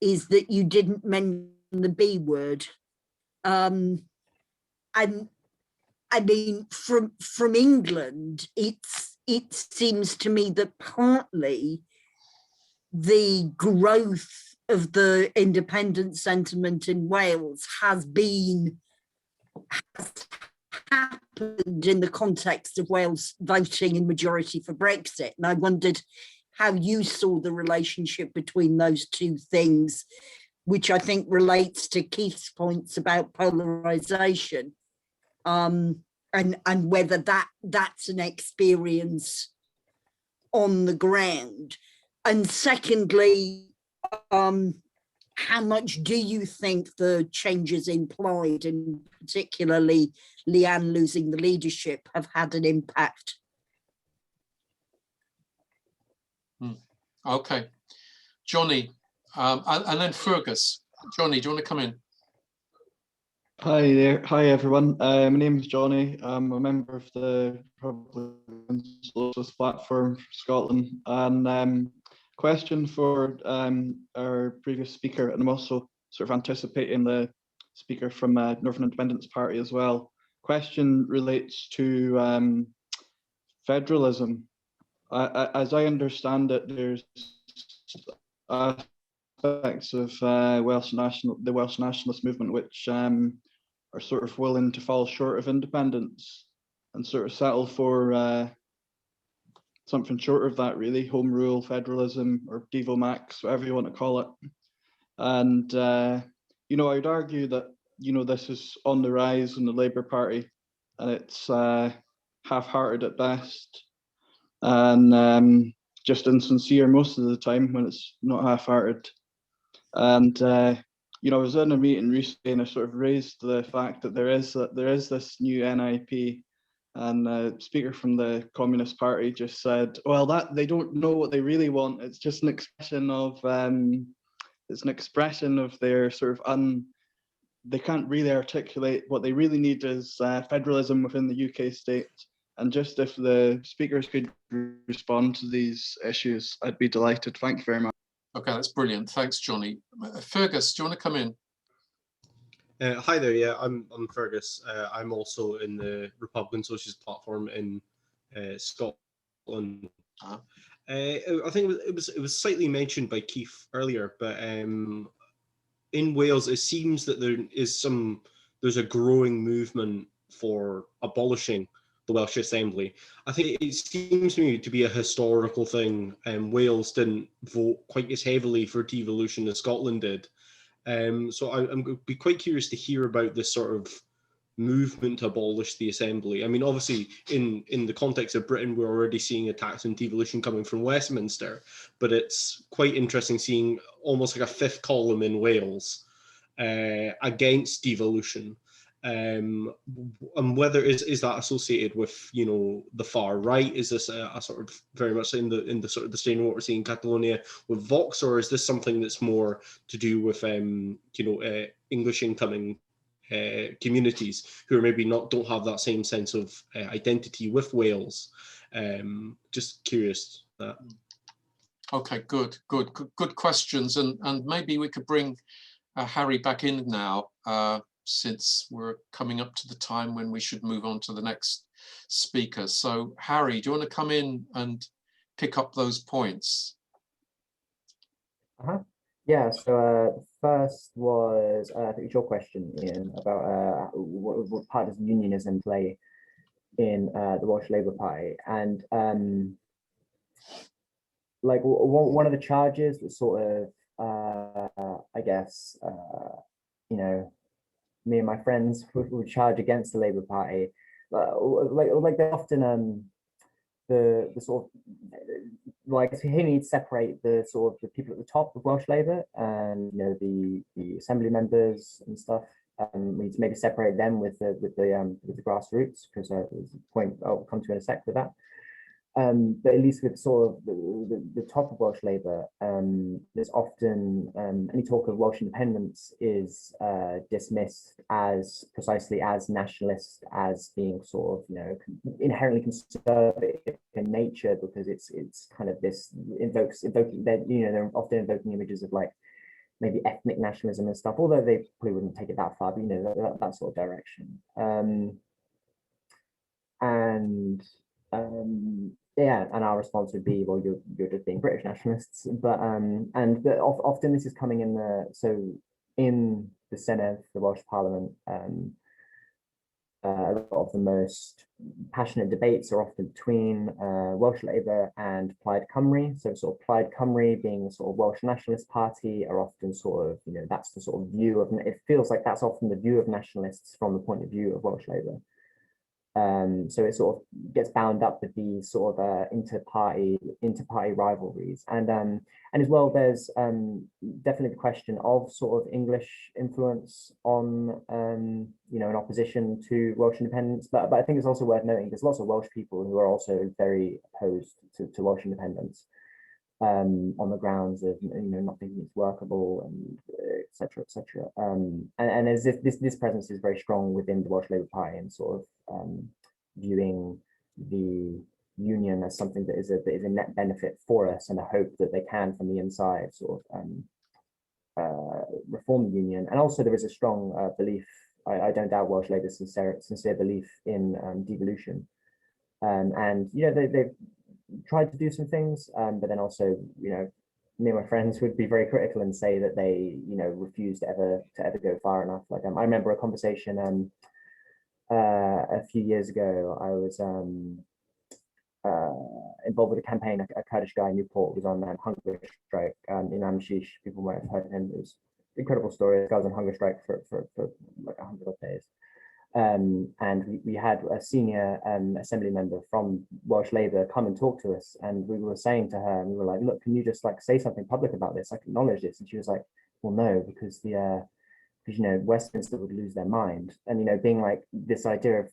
is that you didn't mention the B word. And I mean, from England, it seems to me that partly the growth of the independent sentiment in Wales has happened in the context of Wales voting in majority for Brexit. And I wondered how you saw the relationship between those two things, which I think relates to Keith's points about polarization, and whether that's an experience on the ground. And secondly, how much do you think the changes implied, and particularly Leanne losing the leadership, have had an impact? Okay, Johnny, and then Fergus. Johnny, do you want to come in? Hi there. Hi, everyone. My name is Johnny. I'm a member of the Republican Socialist Platform for Scotland. And question for our previous speaker, and I'm also sort of anticipating the speaker from Northern Independence Party as well. Question relates to federalism. As I understand it, there's aspects of the Welsh nationalist movement which are sort of willing to fall short of independence and sort of settle for something short of that, really, home rule, federalism, or Devo Max, whatever you want to call it. And you know, I would argue that, you know, this is on the rise in the Labour Party, and it's half-hearted at best, and just insincere most of the time when it's not half-hearted. And you know, I was in a meeting recently, and I sort of raised the fact that there is this new NIP, and the speaker from the Communist Party just said, "Well, that they don't know what they really want. It's just an expression of their sort of they can't really articulate what they really need is federalism within the UK state." And just if the speakers could respond to these issues, I'd be delighted. Thank you very much. Okay, that's brilliant. Thanks, Johnny. Fergus, do you want to come in? Hi there. Yeah, I'm Fergus. I'm also in the Republican Socialist Platform in Scotland. I think it was slightly mentioned by Keith earlier, but in Wales, it seems that there's a growing movement for abolishing the Welsh Assembly. I think it seems to me to be a historical thing. Wales didn't vote quite as heavily for devolution as Scotland did. So I'm going to be quite curious to hear about this sort of movement to abolish the Assembly. I mean, obviously, in the context of Britain, we're already seeing attacks on devolution coming from Westminster, but it's quite interesting seeing almost like a fifth column in Wales against devolution. And whether is that associated with, you know, the far right? Is this a sort of very much in the sort of the same what we're seeing in Catalonia with Vox, or is this something that's more to do with English incoming communities who are maybe don't have that same sense of identity with Wales? Just curious that. Okay, good questions, and maybe we could bring Harry back in now, since we're coming up to the time when we should move on to the next speaker. So Harry, do you want to come in and pick up those points? Yeah, so first was, I think it's your question, Ian, about what part does unionism play in the Welsh Labour Party? And like one of the charges that sort of, I guess, you know, me and my friends would charge against the Labour Party, like they often the sort of, like, so here you need to separate the sort of the people at the top of Welsh Labour and, you know, the assembly members and stuff. We need to maybe separate them with the grassroots, because there's a point I'll come to in a sec with that. But at least with sort of the top of Welsh Labour, there's often any talk of Welsh independence is dismissed as precisely as nationalist, as being sort of, you know, inherently conservative in nature, because it's kind of this evoking that, you know, they're often invoking images of like maybe ethnic nationalism and stuff, although they probably wouldn't take it that far, but, you know, that sort of direction. Yeah, and our response would be, well, you're just being British nationalists. But often this is coming in in the Senedd, the Welsh Parliament. A lot of the most passionate debates are often between Welsh Labour and Plaid Cymru. So sort of Plaid Cymru, being the sort of Welsh Nationalist Party, are often sort of, you know, that's the sort of view of, it feels like that's often the view of nationalists from the point of view of Welsh Labour. So it sort of gets bound up with these sort of inter-party rivalries, and as well, there's definitely the question of sort of English influence on you know, in opposition to Welsh independence. But I think it's also worth noting there's lots of Welsh people who are also very opposed to Welsh independence, on the grounds of, you know, not thinking it's workable, and etc. And as if this presence is very strong within the Welsh Labour Party, and sort of viewing the union as something that is a net benefit for us, and a hope that they can from the inside sort of reform the union. And also there is a strong belief, I don't doubt Welsh Labour's sincere belief in devolution, and, you know, they've tried to do some things, but then also, you know, me and my friends would be very critical and say that they, you know, refuse to ever go far enough. Like, I remember a conversation a few years ago. I was involved with a campaign. A Kurdish guy in Newport was on hunger strike in Amshish. People might have heard of him. It was an incredible story. This guy was on hunger strike for like 100 odd days. And we had a senior assembly member from Welsh Labour come and talk to us, and we were saying to her, and we were like, look, can you just like say something public about this, like acknowledge this? And she was like, well, no, because because, you know, Westminster would lose their mind. And, you know, being like this idea of,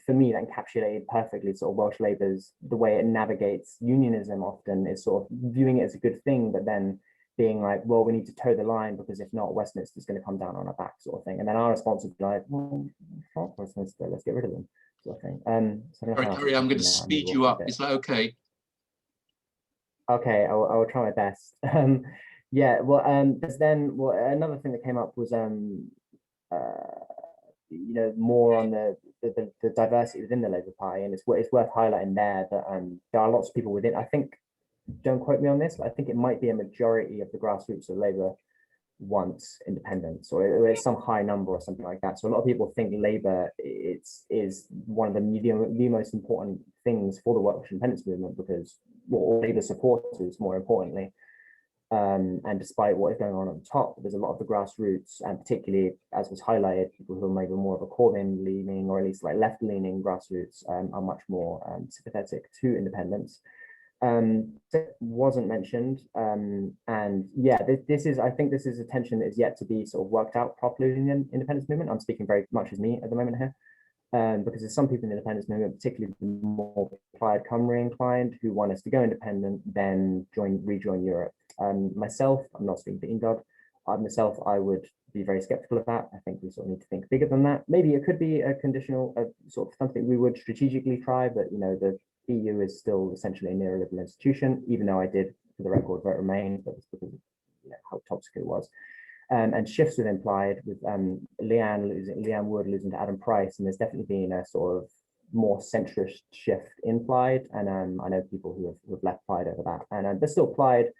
for me, that encapsulated perfectly sort of Welsh Labour's, the way it navigates unionism often is sort of viewing it as a good thing, but then being like, well, we need to toe the line, because if not, Westminster is going to come down on our back, sort of thing. And then our response would be like, well, fuck Westminster, let's get rid of them, sort of thing. So Sorry, I'm going to speed you up. Is that okay? Okay, I will try my best. Yeah, well, there's then, well, another thing that came up was, you know, more on the diversity within the Labour Party, and it's worth highlighting there that there are lots of people within. I think, don't quote me on this, but I think it might be a majority of the grassroots of Labour wants independence, or it's some high number or something like that. So a lot of people think Labour is one of the most important things for the Welsh independence movement, because all Labour supporters, more importantly, and despite what is going on at the top, there's a lot of the grassroots, and particularly, as was highlighted, people who are maybe more of a Corbyn leaning, or at least like left-leaning grassroots, are much more sympathetic to independence. That wasn't mentioned, and yeah, I think this is a tension that is yet to be sort of worked out properly in the independence movement. I'm speaking very much as me at the moment here. Because there's some people in the independence movement, particularly the more Plaid Cymru inclined, who want us to go independent, then rejoin Europe. Myself, I'm not speaking for Undod. Myself, I would be very skeptical of that. I think we sort of need to think bigger than that. Maybe it could be a conditional, sort of something we would strategically try, but the EU is still essentially a neoliberal institution, even though I did, for the record, vote Remain, but it's because of how toxic it was. And shifts within Plaid, with Leanne Wood losing to Adam Price, and there's definitely been a sort of more centrist shift in Plaid, and I know people who have left Plaid over that, and there's still Plaid.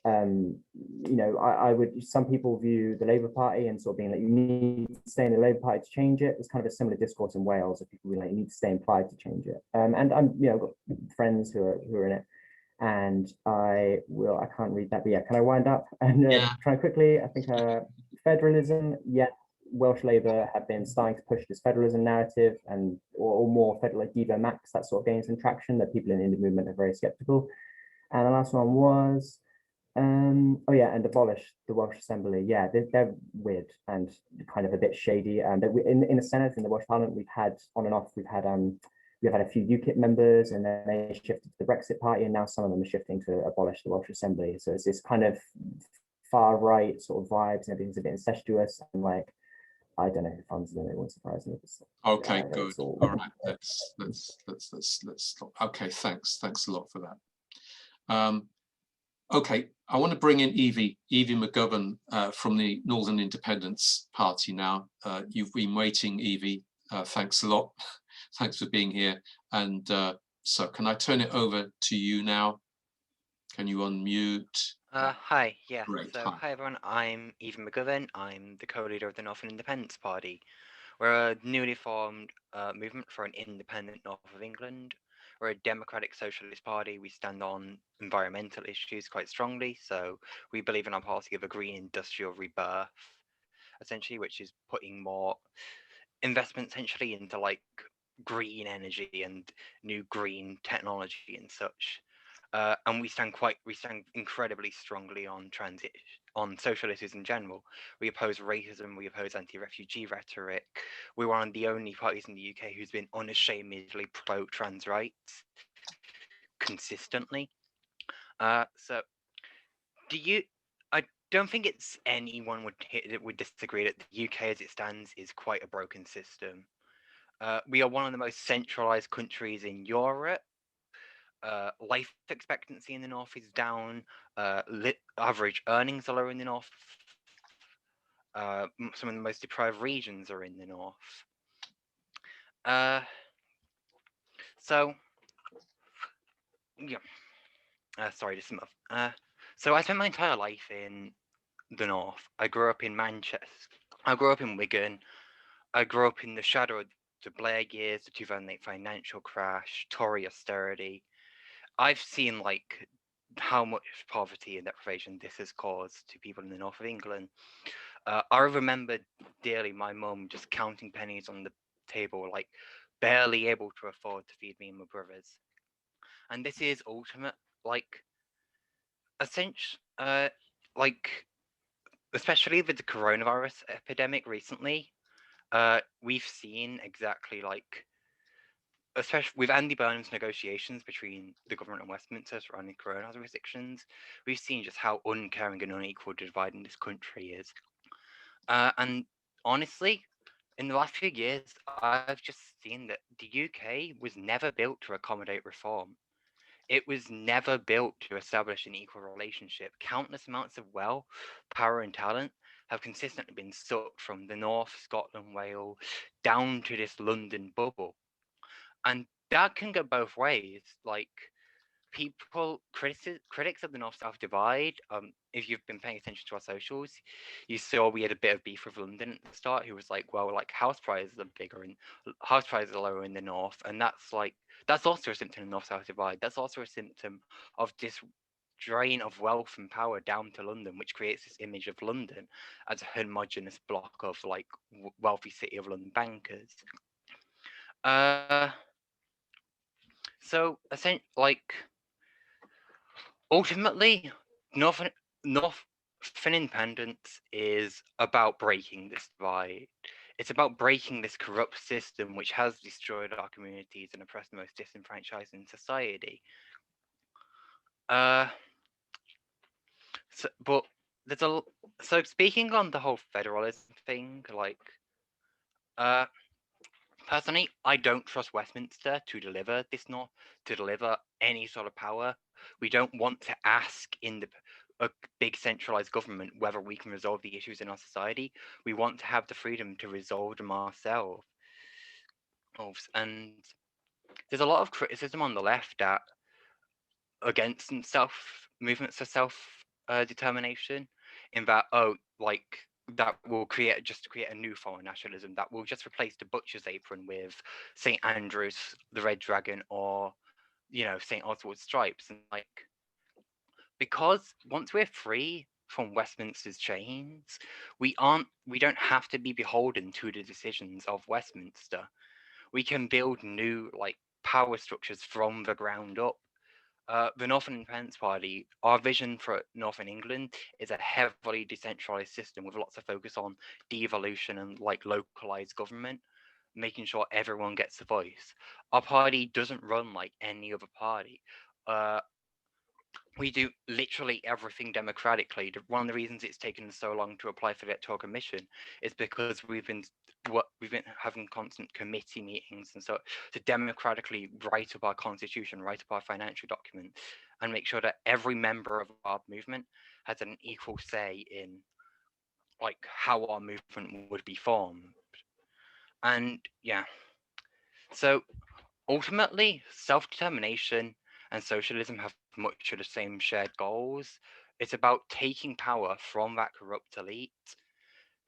Some people view the Labour Party and sort of being like, you need to stay in the Labour Party to change it. It's kind of a similar discourse in Wales of people being like, you need to stay in Plaid to change it. And I'm got friends who are in it. And I can't read that, but yeah, can I wind up and try quickly? I think federalism, Welsh Labour have been starting to push this federalism narrative, and or more federal, like Devo Max, that sort of gains some traction, that people in the indie movement are very skeptical. And the last one was, and abolish the Welsh Assembly. Yeah, they're weird and kind of a bit shady. And in the Senate, in the Welsh Parliament, we've had on and off, we've had a few UKIP members, and then they shifted to the Brexit Party, and now some of them are shifting to abolish the Welsh Assembly. So it's this kind of far right sort of vibes, and everything's a bit incestuous, and like, I don't know who funds them. It won't surprise me. Okay, good. All right, let's stop. Okay, thanks a lot for that. Okay, I want to bring in Evie McGovern from the Northern Independence Party now. You've been waiting, Evie. Thanks a lot. Thanks for being here. And so can I turn it over to you now? Can you unmute? Hi, yeah. Great. So, hi everyone, I'm Evie McGovern. I'm the co-leader of the Northern Independence Party. We're a newly formed movement for an independent north of England. We're a democratic socialist party. We stand on environmental issues quite strongly. So we believe in our policy of a green industrial rebirth, essentially, which is putting more investment essentially into like green energy and new green technology and such. And we stand incredibly strongly on social issues in general. We oppose racism, we oppose anti-refugee rhetoric. We're one of the only parties in the UK who's been unashamedly pro-trans rights consistently. I don't think it's anyone would disagree that the UK as it stands is quite a broken system. We are one of the most centralized countries in Europe. Life expectancy in the north is down. Average earnings are low in the north. Some of the most deprived regions are in the north. Sorry to sum up. So I spent my entire life in the north. I grew up in Manchester. I grew up in Wigan. I grew up in the shadow of the Blair years, the 2008 financial crash, Tory austerity. I've seen like how much poverty and deprivation this has caused to people in the north of England. I remember dearly my mum just counting pennies on the table, like barely able to afford to feed me and my brothers. And this is ultimate, like, especially with the coronavirus epidemic recently, we've seen exactly like, especially with Andy Burnham's negotiations between the government and Westminster surrounding coronavirus restrictions, we've seen just how uncaring and unequal the divide in this country is. And honestly, in the last few years, I've just seen that the UK was never built to accommodate reform. It was never built to establish an equal relationship. Countless amounts of wealth, power, and talent have consistently been sucked from the North, Scotland, Wales, down to this London bubble. And that can go both ways. Like, critics of the North-South divide, if you've been paying attention to our socials, you saw we had a bit of beef with London at the start, who was like, well, like house prices are bigger and house prices are lower in the north, and that's also a symptom of the North-South divide. That's also a symptom of this drain of wealth and power down to London, which creates this image of London as a homogenous block of like wealthy city of London bankers. So ultimately, Northern independence is about breaking this divide. It's about breaking this corrupt system which has destroyed our communities and oppressed the most disenfranchised in society. So speaking on the whole federalism thing, like, personally, I don't trust Westminster to deliver any sort of power. We don't want to ask in a big centralized government whether we can resolve the issues in our society. We want to have the freedom to resolve them ourselves. And there's a lot of criticism on the left against movements of self-determination, in that, that will create a new form of nationalism that will just replace the butcher's apron with St. Andrew's, the Red Dragon, or St. Oswald's stripes. And because once we're free from Westminster's chains, we don't have to be beholden to the decisions of Westminster. We can build new power structures from the ground up. The Northern Independence Party, our vision for Northern England is a heavily decentralized system with lots of focus on devolution and localized government, making sure everyone gets a voice. Our party doesn't run like any other party. We do literally everything democratically. One of the reasons it's taken so long to apply for the Electoral Commission is because we've been having constant committee meetings and so to democratically write up our constitution, write up our financial document, and make sure that every member of our movement has an equal say in how our movement would be formed. And yeah, so ultimately, self-determination and socialism have much of the same shared goals. It's about taking power from that corrupt elite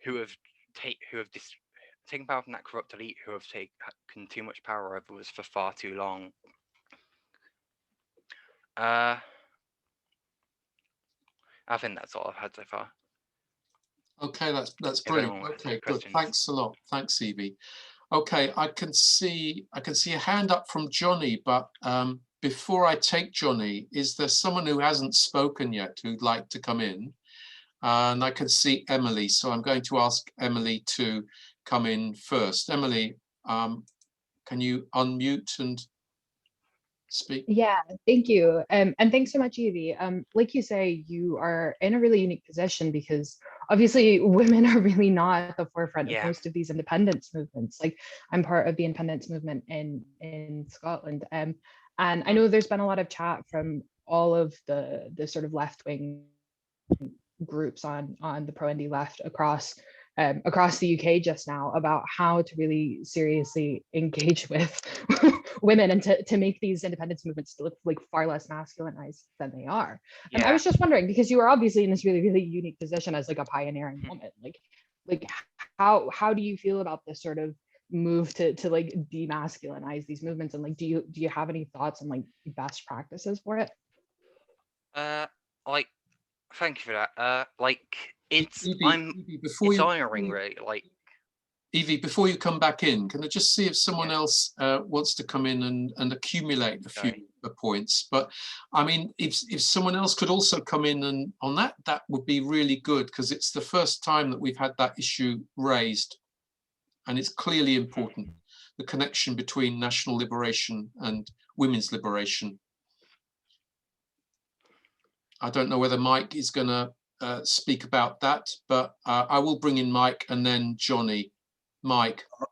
who have taken power from that corrupt elite who have taken too much power over us for far too long. I think that's all I've had so far. Okay, that's brilliant. Okay, good. Thanks a lot. Thanks, Evie. Okay, I can see a hand up from Johnny, but before I take Johnny, is there someone who hasn't spoken yet who'd like to come in? And I can see Emily, so I'm going to ask Emily to come in first. Emily, can you unmute and speak? Yeah, thank you. And thanks so much, Evie. Like you say, you are in a really unique position because obviously women are really not at the forefront of most of these independence movements. Like I'm part of the independence movement in Scotland. And I know there's been a lot of chat from all of the sort of left-wing groups on the pro-indie left across the UK just now about how to really seriously engage with women and to make these independence movements look like far less masculinized than they are. And I was just wondering, because you are obviously in this really, really unique position as like a pioneering woman, like how do you feel about this sort of move to like demasculinize these movements, and like do you have any thoughts on like best practices for it? Thank you for that. It's honoring, right? Evie, before you come back in, can I just see if someone else wants to come in and accumulate a few points? But I mean, if someone else could also come in and on that would be really good, because it's the first time that we've had that issue raised, and it's clearly important, the connection between national liberation and women's liberation. I don't know whether Mike is going to speak about that, but I will bring in Mike and then Johnny. Mike. I'm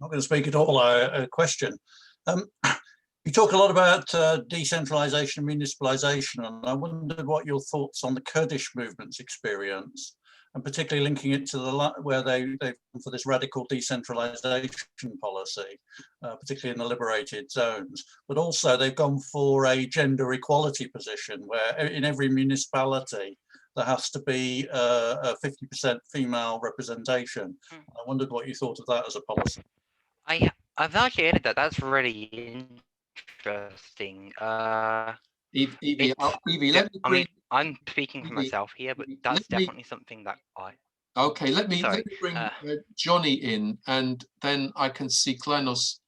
not going to speak at all. A question. You talk a lot about decentralization and municipalization, and I wondered what your thoughts on the Kurdish movement's experience and particularly linking it to where they've gone for this radical decentralization policy, particularly in the liberated zones. But also they've gone for a gender equality position where in every municipality there has to be a 50% female representation. I wondered what you thought of that as a policy. I've actually heard that. That's really interesting. Evie, I mean, I'm speaking for myself here, but that's definitely something that I. Okay, let me bring Johnny in, and then I can see Klenos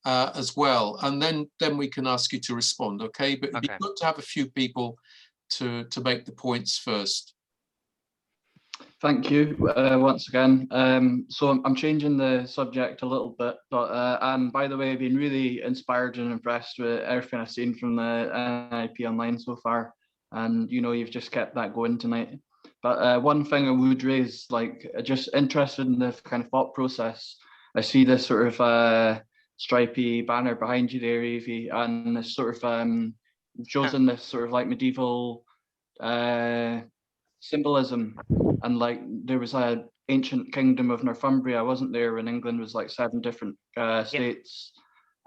as well, and then we can ask you to respond. Okay, but it'd be good to have a few people to make the points first. Thank you once again. So I'm changing the subject a little bit, but and by the way, I've been really inspired and impressed with everything I've seen from the NIP online so far, and you know, you've just kept that going tonight. But one thing I would raise, like, just interested in the kind of thought process. I see this sort of stripy banner behind you there, Evie, and this sort of chosen this sort of like medieval symbolism, and like there was a ancient kingdom of Northumbria, wasn't there, when England was like 7 different states,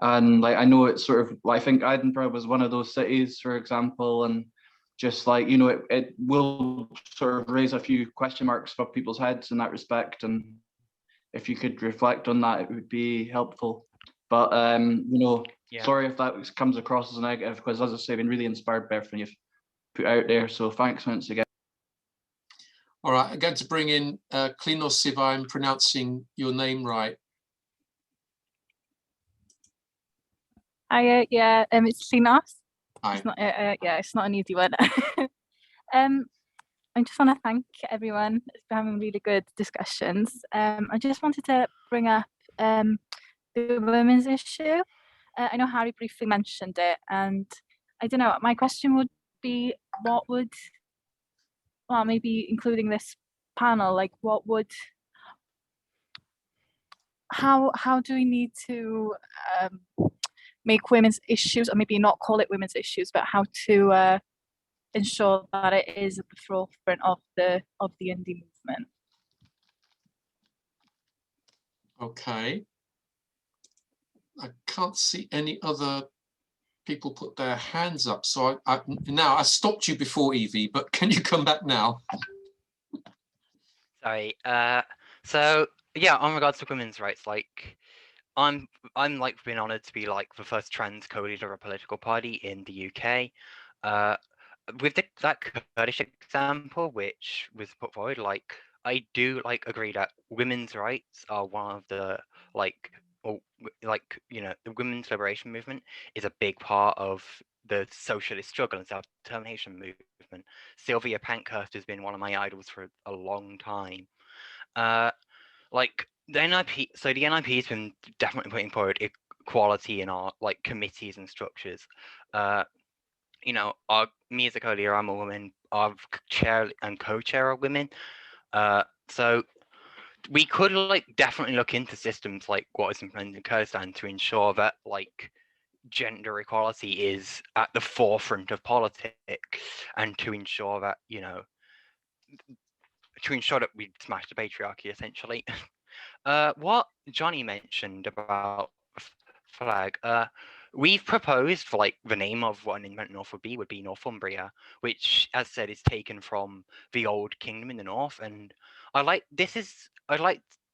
and like I know it's sort of, I think Edinburgh was one of those cities, for example, and just like, you know, it will sort of raise a few question marks for people's heads in that respect, and if you could reflect on that, it would be helpful. But you know, sorry if that comes across as a negative, because as I say, I've been really inspired by everything you've put out there, so thanks once again. All right, I'm going to bring in Klenos, if I'm pronouncing your name right. Hi, yeah, it's Klenos. Hi. It's not, yeah, it's not an easy one. I just want to thank everyone for having really good discussions. I just wanted to bring up the women's issue. I know Harry briefly mentioned it, and I don't know, my question would be, what would, well, maybe including this panel, like what would, how do we need to make women's issues, or maybe not call it women's issues, but how to ensure that it is at the forefront of the indie movement? Okay. I can't see any other people put their hands up, so now I stopped you before, Evie, but can you come back now? Sorry. So yeah, on regards to women's rights, like I'm like being honoured to be like the first trans co-leader of a political party in the UK. With that Kurdish example, which was put forward, like I do like agree that women's rights are one of the you know, the women's liberation movement is a big part of the socialist struggle and self-determination movement. Sylvia Pankhurst has been one of my idols for a long time. Like the NIP, so the NIP has been definitely putting forward equality in our like committees and structures. You know, me as a co-leader, I'm a woman. Our chair and co-chair are women. So we could like definitely look into systems like what is implemented in Kurdistan to ensure that like gender equality is at the forefront of politics, and to ensure that, you know, to ensure that we smash the patriarchy essentially. What Johnny mentioned about flag, we've proposed for like the name of what an independent North would be Northumbria, which, as said, is taken from the old kingdom in the north. And I'd like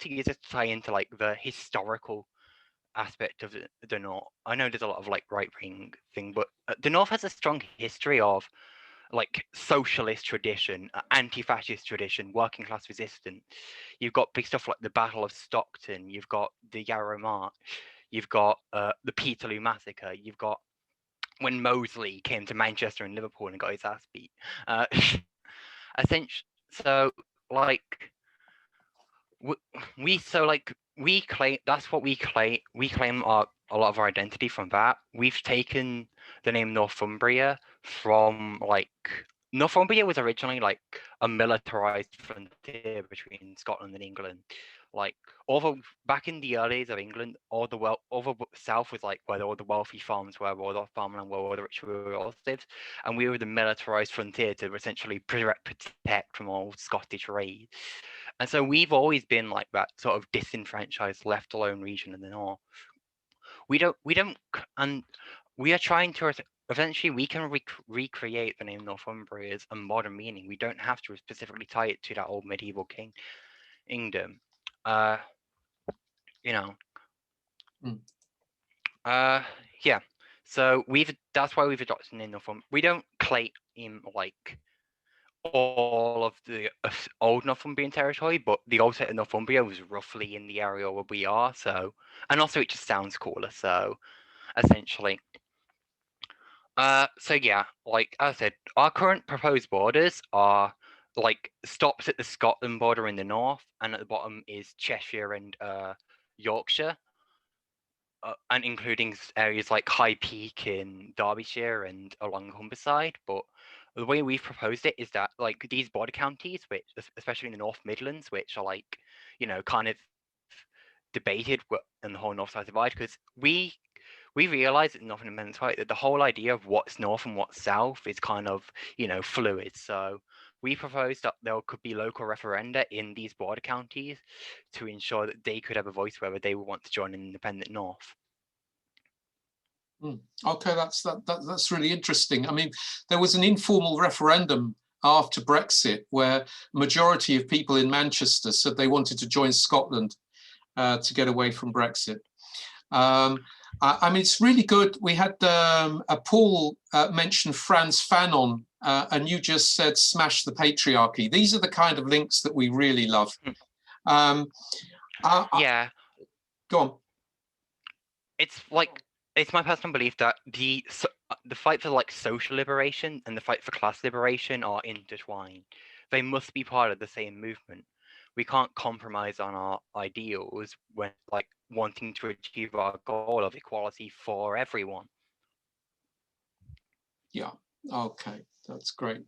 to use this to tie into like the historical aspect of the north. I know there's a lot of like right-wing thing, but the north has a strong history of like socialist tradition, anti-fascist tradition, working class resistance. You've got big stuff like the Battle of Stockton, you've got the Yarrow March, you've got the Peterloo Massacre, you've got when Mosley came to Manchester and Liverpool and got his ass beat. Essentially, so like we claim, that's what we claim. We claim a lot of our identity from that. We've taken the name Northumbria from like, Northumbria was originally like a militarized frontier between Scotland and England. Like, although back in the early days of England, all the south was like where all the wealthy farms were, all the farmland where all the rich rural lived, and we were the militarized frontier to essentially protect from all Scottish raids. And so we've always been like that sort of disenfranchised, left alone region in the north. We don't, and we are trying to. Eventually, we can recreate the name Northumbria as a modern meaning. We don't have to specifically tie it to that old medieval kingdom. You know. Yeah. So that's why we've adopted the name Northumbria. We don't claim like all of the old Northumbrian territory, but the old state of Northumbria was roughly in the area where we are. So, and also it just sounds cooler. So, essentially. So yeah, like I said, our current proposed borders are like stops at the Scotland border in the north, and at the bottom is Cheshire and Yorkshire, and including areas like High Peak in Derbyshire and along Humberside. But the way we've proposed it is that like these border counties, which especially in the North Midlands, which are like, you know, kind of debated in the whole North South divide, because we realize at Northern Independence Party that the whole idea of what's north and what's south is kind of, you know, fluid. So we proposed that there could be local referenda in these border counties to ensure that they could have a voice whether they would want to join an independent north. Okay, that's really interesting. I mean, there was an informal referendum after Brexit where a majority of people in Manchester said they wanted to join Scotland to get away from Brexit. I mean, it's really good. We had Paul mention Frantz Fanon, and you just said smash the patriarchy. These are the kind of links that we really love. Yeah. Go on. It's like, it's my personal belief that the fight for like social liberation and the fight for class liberation are intertwined. They must be part of the same movement. We can't compromise on our ideals when like wanting to achieve our goal of equality for everyone. Yeah, okay, that's great.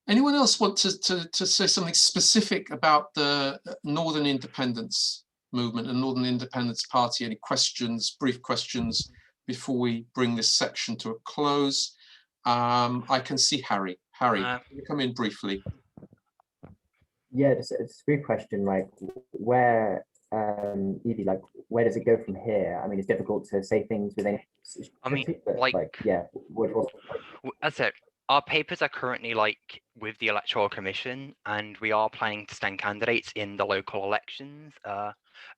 Anyone else want to say something specific about the Northern Independence movement and Northern Independence Party? Any questions, brief questions before we bring this section to a close? I can see Harry. Harry, can you come in briefly? Yeah, it's a brief question, like where, Evie, like where does it go from here? I mean, it's difficult to say things with any. I mean, but, like yeah, as I said, our papers are currently like with the Electoral Commission, and we are planning to stand candidates in the local elections.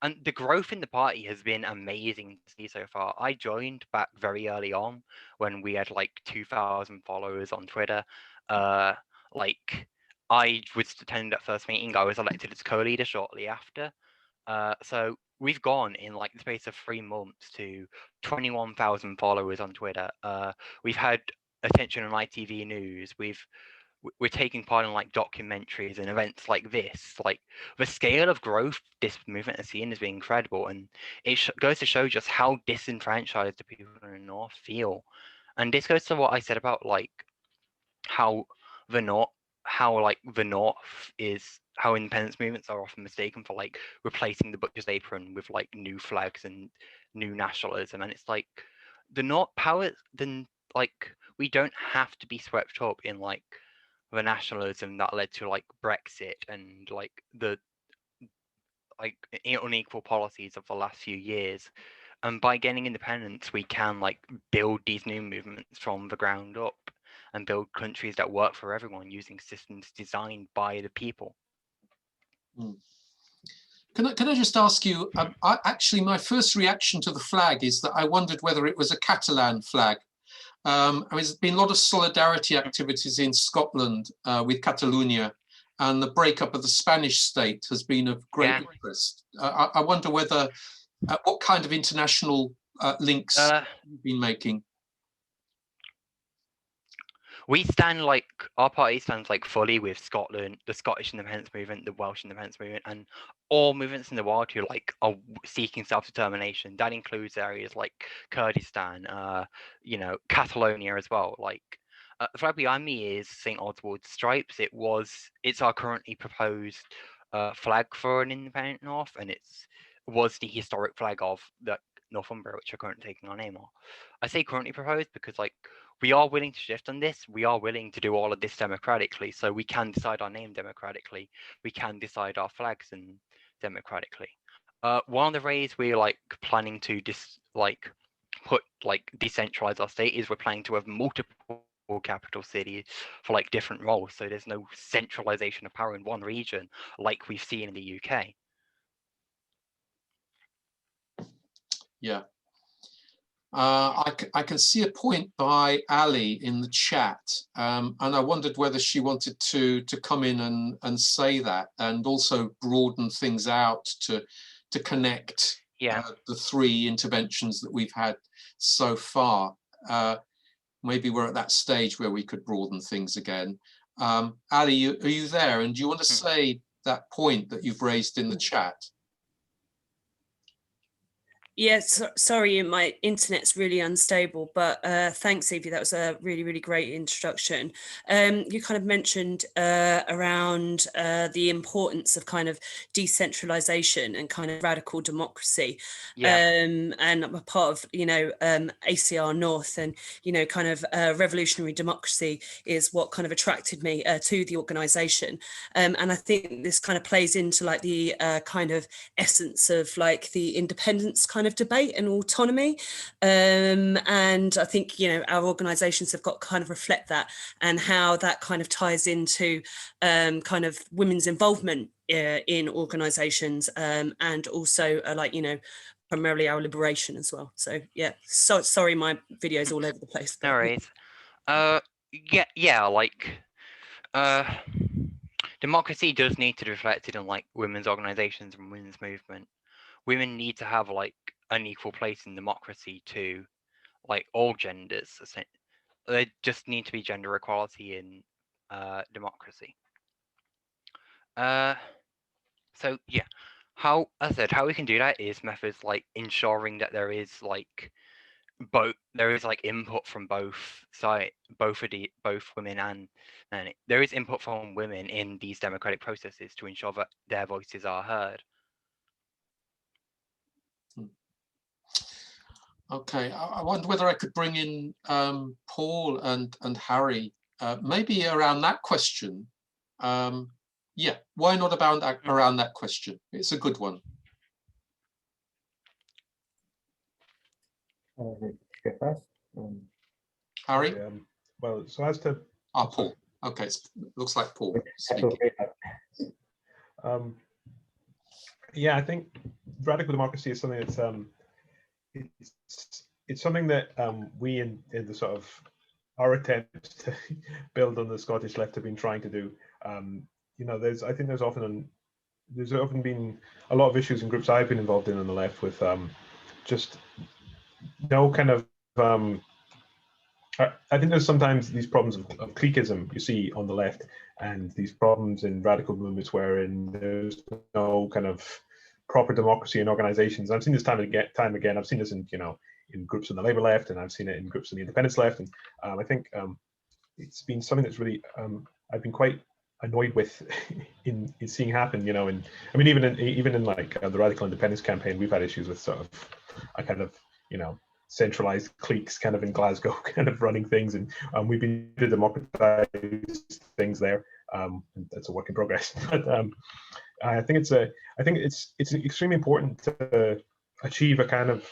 And the growth in the party has been amazing to see so far. I joined back very early on when we had like 2,000 followers on Twitter. Like I was attending that first meeting. I was elected as co-leader shortly after. So we've gone in like the space of 3 months to 21,000 followers on Twitter. We've had attention on ITV News. We're taking part in like documentaries and events like this. Like the scale of growth this movement has seen has been incredible, and it goes to show just how disenfranchised the people in the North feel. And this goes to what I said about like how the North is, how independence movements are often mistaken for like replacing the butcher's apron with like new flags and new nationalism. And it's like the North power, then like we don't have to be swept up in like the nationalism that led to like Brexit and like the like unequal policies of the last few years. And by gaining independence, we can like build these new movements from the ground up and build countries that work for everyone using systems designed by the people. Can I just ask you, actually my first reaction to the flag is that I wondered whether it was a Catalan flag. I mean, there's been a lot of solidarity activities in Scotland with Catalonia, and the breakup of the Spanish state has been of great interest. I wonder whether, what kind of international links you've been making? We stand like, our party stands like fully with Scotland, the Scottish independence movement, the Welsh independence movement, and all movements in the world who like are seeking self-determination. That includes areas like Kurdistan, you know, Catalonia as well. Like the flag behind me is St. Oswald's stripes. It's our currently proposed flag for an independent North, and was the historic flag of the Northumbria, which are currently taking our name off. I say currently proposed because, like, we are willing to shift on this. We are willing to do all of this democratically, so we can decide our name democratically. We can decide our flags and democratically. One of the ways we're like planning to decentralize our state is we're planning to have multiple capital cities for like different roles, so there's no centralization of power in one region like we've seen in the UK. Yeah. I can see a point by Ali in the chat, and I wondered whether she wanted to come in and say that, and also broaden things out to connect the three interventions that we've had so far. Maybe we're at that stage where we could broaden things again. Ali, are you there? And do you want to say that point that you've raised in the chat? Yes, sorry, my internet's really unstable, but thanks, Evie. That was a really, really great introduction. You kind of mentioned around the importance of kind of decentralization and kind of radical democracy. And I'm a part of, ACR North, and, kind of revolutionary democracy is what kind of attracted me to the organization. And I think this kind of plays into like the kind of essence of like the independence kind of debate and autonomy, and I think our organizations have got to kind of reflect that, and how that kind of ties into kind of women's involvement in organizations, and also primarily our liberation as well. So yeah, so sorry, my video's all over the place. No worries. Democracy does need to be reflected in like women's organizations and women's movement. Women need to have like an equal place in democracy to like all genders. There just need to be gender equality in democracy. So yeah, how we can do that is methods like ensuring that there is like input from both sides, both women and men. There is input from women in these democratic processes to ensure that their voices are heard. Okay, I wonder whether I could bring in Paul and Harry, maybe around that question. Yeah, why not around that question? It's a good one. Harry? Well, so as to... Paul. Okay, it looks like Paul. Yeah, I think radical democracy is something that's... It's something that we in the sort of our attempts to build on the Scottish left have been trying to do. I think there's often been a lot of issues in groups I've been involved in on the left with just no kind of I think there's sometimes these problems of cliquism you see on the left, and these problems in radical movements wherein there's no kind of proper democracy in organizations. I've seen this time again. I've seen this in groups on the Labour left, and I've seen it in groups on the Independence left, and I think it's been something that's really I've been quite annoyed with in seeing happen. Even in like the radical independence campaign, we've had issues with sort of a kind of centralized cliques kind of in Glasgow kind of running things, and we've been to democratize things there. That's a work in progress. But I think it's extremely important to achieve a kind of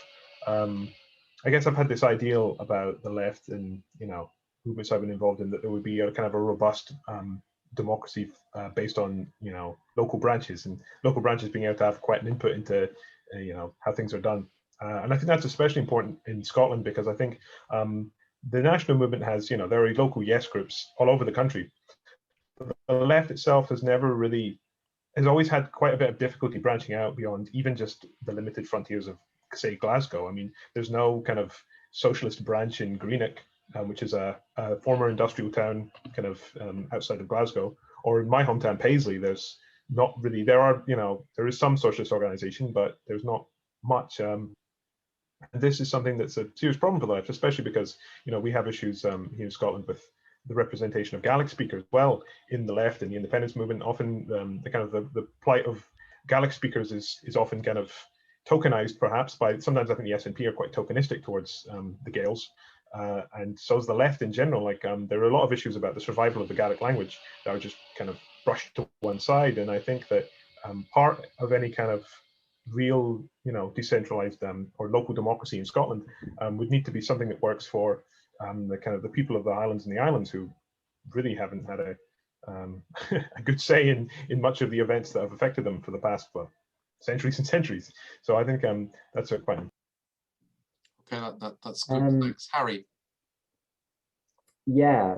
I guess I've had this ideal about the left and movements I've been involved in, that there would be a kind of a robust democracy based on local branches, and local branches being able to have quite an input into how things are done. And I think that's especially important in Scotland, because I think the national movement has there are local yes groups all over the country. But the left itself has always had quite a bit of difficulty branching out beyond even just the limited frontiers of, say, Glasgow. I mean, there's no kind of socialist branch in Greenock, which is a former industrial town kind of outside of Glasgow, or in my hometown Paisley. There's not really. There is some socialist organisation, but there's not much. And this is something that's a serious problem for the left, especially because we have issues here in Scotland with the representation of Gaelic speakers as well in the left and the independence movement. Often the plight of Gaelic speakers is often kind of tokenized, perhaps, by, sometimes I think the SNP are quite tokenistic towards the Gaels. And so is the left in general. Like there are a lot of issues about the survival of the Gaelic language that are just kind of brushed to one side. And I think that part of any kind of real, decentralized or local democracy in Scotland would need to be something that works for the people of the Highlands and the Islands, who really haven't had a good say in much of the events that have affected them for the past centuries and centuries. So I think that's quite. Okay, that's good. Thanks, Harry. Yeah,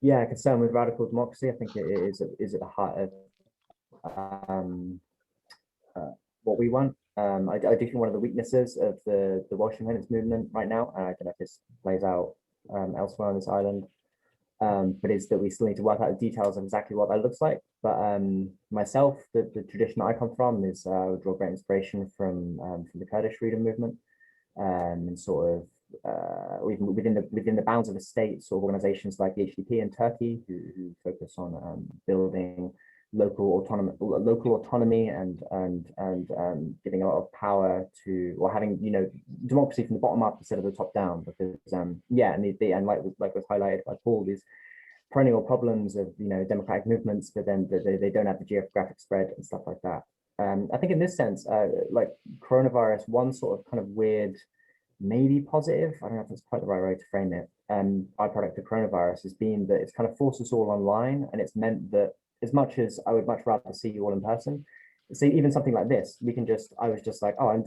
yeah, concern with radical democracy, I think it is at the heart of what we want. I do think one of the weaknesses of the Welsh independence movement right now, and I don't know if this plays out elsewhere on this island, but is that we still need to work out the details of exactly what that looks like. But myself, the tradition I come from is I would draw great inspiration from the Kurdish freedom movement, and sort of even within the bounds of the state, sort of organizations like the HDP in Turkey, who focus on building local autonomy and giving a lot of power to, or having democracy from the bottom up instead of the top down, because yeah, and like was highlighted by Paul, these perennial problems of democratic movements, but then they don't have the geographic spread and stuff like that. I think in this sense, like coronavirus, one sort of kind of weird, maybe positive, I don't know if that's quite the right way to frame it, byproduct of coronavirus has been that it's kind of forced us all online, and it's meant that as much as I would much rather see you all in person, see even something like this, I was just like, oh, I'm